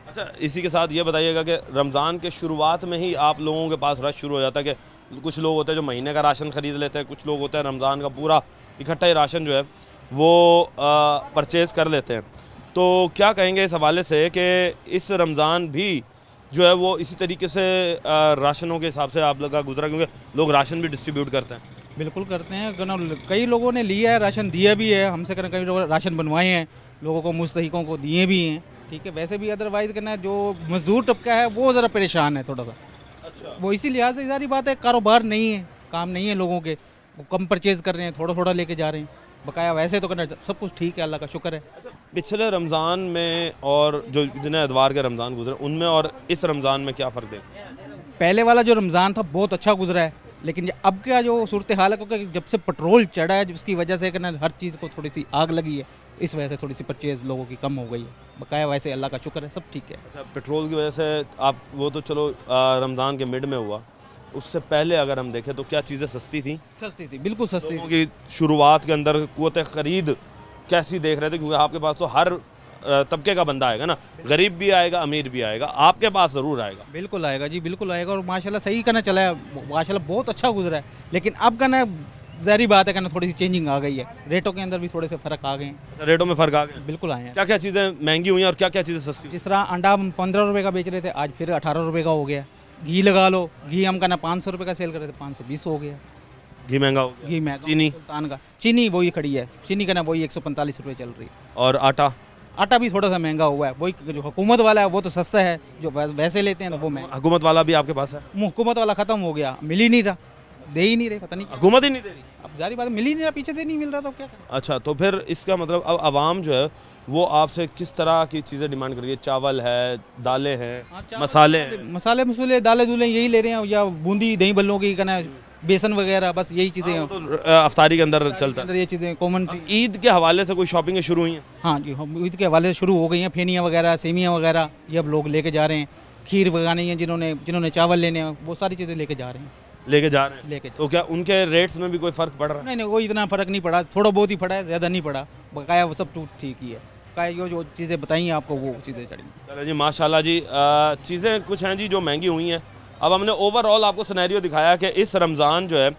अच्छा, इसी के साथ ये बताइएगा कि रमज़ान के शुरुआत में ही आप लोगों के पास रश शुरू हो जाता है कि कुछ लोग होते हैं जो महीने का राशन ख़रीद लेते हैं, कुछ लोग होते हैं रमज़ान का पूरा इकट्ठा ही राशन जो है वो परचेज़ कर लेते हैं। तो क्या कहेंगे इस हवाले से कि इस रमज़ान भी जो है वो इसी तरीके से राशनों के हिसाब से आप लोग का गुजरा, क्योंकि लोग राशन भी डिस्ट्रीब्यूट करते हैं? बिल्कुल करते हैं, कई लोगों ने लिया है, राशन दिया भी है हमसे, कई लोग राशन बनवाए हैं, लोगों को मुस्तहिकों को दिए भी हैं। ठीक है, वैसे भी अदरवाइज़ करना जो मजदूर तबका है वो ज़रा परेशान है थोड़ा सा। अच्छा, वो इसी लिहाज से सारी बात है, कारोबार नहीं है, काम नहीं है लोगों के, वो कम परचेज़ कर रहे हैं, थोड़ा थोड़ा लेके जा रहे हैं बकाया। वैसे तो करना सब कुछ ठीक है, अल्लाह का शुक्र है। पिछले रमज़ान में और जो जितने अदवार के रमज़ान गुजरे उनमें और इस रमज़ान में क्या फ़र्क है? पहले वाला जो रमज़ान था बहुत अच्छा गुजरा है, लेकिन अब का जो सूरत हाल है, क्योंकि जब से पेट्रोल चढ़ा है जिसकी वजह से करना हर चीज़ को थोड़ी सी आग लगी है, इस वजह से थोड़ी सी परचेज़ लोगों की कम हो गई है बकाया। वैसे अल्लाह का शुक्र है, सब ठीक है। अच्छा, पेट्रोल की वजह से आप, वो तो चलो रमज़ान के मिड में हुआ, उससे पहले अगर हम देखें तो क्या चीज़ें सस्ती थी? सस्ती थी, बिल्कुल सस्ती थी। शुरुआत के अंदर क़ुव्वत ख़रीद कैसी देख रहे थे? क्योंकि आपके पास तो हर तबके का बंदा आएगा ना, गरीब भी आएगा, अमीर भी आएगा, आपके पास ज़रूर आएगा। बिल्कुल आएगा जी, बिल्कुल आएगा, और माशाल्लाह सही करना चला है, माशाल्लाह बहुत अच्छा गुजरा है। लेकिन अब करना ज़ाहिर बात है, करना थोड़ी सी चेंजिंग आ गई है, रेटों के अंदर भी थोड़े से फ़र्क आ गए हैं। रेटों में फ़र्क आ गए? बिल्कुल आए हैं। क्या क्या चीज़ें महंगी हुई हैं और क्या क्या चीज़ें सस्ती? जिस तरह अंडा हम 15 रुपये का बेच रहे थे, आज फिर 18 रुपये का हो गया। घी लगा लो, घी हम करना 500 रुपये का सेल कर रहे थे, 520 हो गया। घी महंगा हो गया? घी महंगा। चीनी? सुल्तान का चीनी वही खड़ी है, चीनी करना वही 145 रुपये चल रही है। और आटा? आटा भी थोड़ा सा महंगा हुआ है, वही जो हुकूमत वाला है वो तो सस्ता है, जो वैसे लेते हैं तो वो महंगा। हुकूमत वाला भी आपके पास है? हुकूमत वाला ख़त्म हो गया, मिल ही नहीं रहा, दे ही नहीं रहे, पता नहीं हुकूमत ही नहीं दे रही। अब जारी बात, मिल ही नहीं रहा, पीछे से नहीं मिल रहा तो क्या करें। अच्छा, तो फिर इसका मतलब अब आवाम जो है वो आपसे किस तरह की चीज़ें डिमांड कर रही है? चावल है, दालें हैं, मसाले हैं? मसाले दालें दूलें यही ले रहे हैं, या बूंदी दही बल्लों की करना, बेसन वगैरह, बस यही चीज़ें हैं। तो अफ्तारी के अंदर चलता है, ये चीज़ें कॉमन सी। ईद के हवाले से कोई शॉपिंग शुरू हुई हैं? हाँ जी, ईद के हवाले से शुरू हो गई हैं, फेनियाँ वगैरह, सेमियाँ वगैरह, ये अब लोग लेके जा रहे हैं। खीर वगानी है, जिन्होंने चावल लेने हैं वो सारी चीज़ें लेके जा रहे हैं। लेके जा रहे हैं? तो क्या उनके रेट्स में भी कोई फ़र्क पड़ रहा है? नहीं, कोई इतना फ़र्क नहीं पड़ा, थोड़ा बहुत ही पड़ा है, ज़्यादा नहीं पड़ा बकाया, वो सब ठीक ही है। बकाया जो चीज़ें बताई हैं आपको वो चीज़ें चढ़ी। चलो जी, माशाल्लाह जी। चीज़ें कुछ हैं जी जो महंगी हुई हैं, अब हमने ओवरऑल आपको सिनेरियो दिखाया कि इस रमज़ान जो है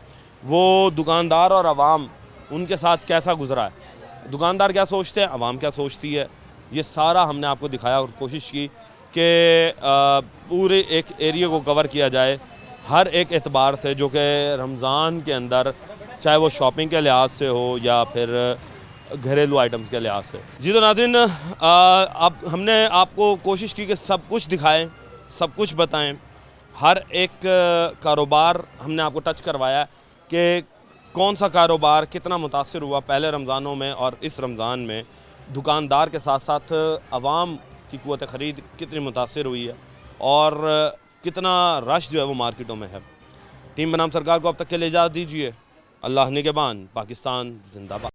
वो दुकानदार और आवाम उनके साथ कैसा गुजरा है। दुकानदार क्या सोचते हैं, आवाम क्या सोचती है, ये सारा हमने आपको दिखाया और कोशिश की कि पूरे एक एरिया को कवर किया जाए हर एक एतबार से, जो कि रमज़ान के अंदर चाहे वो शॉपिंग के लिहाज से हो या फिर घरेलू आइटम्स के लिहाज से। जी तो नाज़रीन, अब हमने आपको कोशिश की कि सब कुछ दिखाएं, सब कुछ बताएं, हर एक कारोबार हमने आपको टच करवाया कि कौन सा कारोबार कितना मुतासिर हुआ पहले रमज़ानों में और इस रमज़ान में। दुकानदार के साथ साथ आवाम की क़ुव्वत ख़रीद कितनी मुतासिर हुई है और कितना रश जो है वो मार्केटों में है। टीम बनाम सरकार को अब तक के लिए इजाज़त दीजिए। अल्लाह निगहबान, पाकिस्तान जिंदाबाद।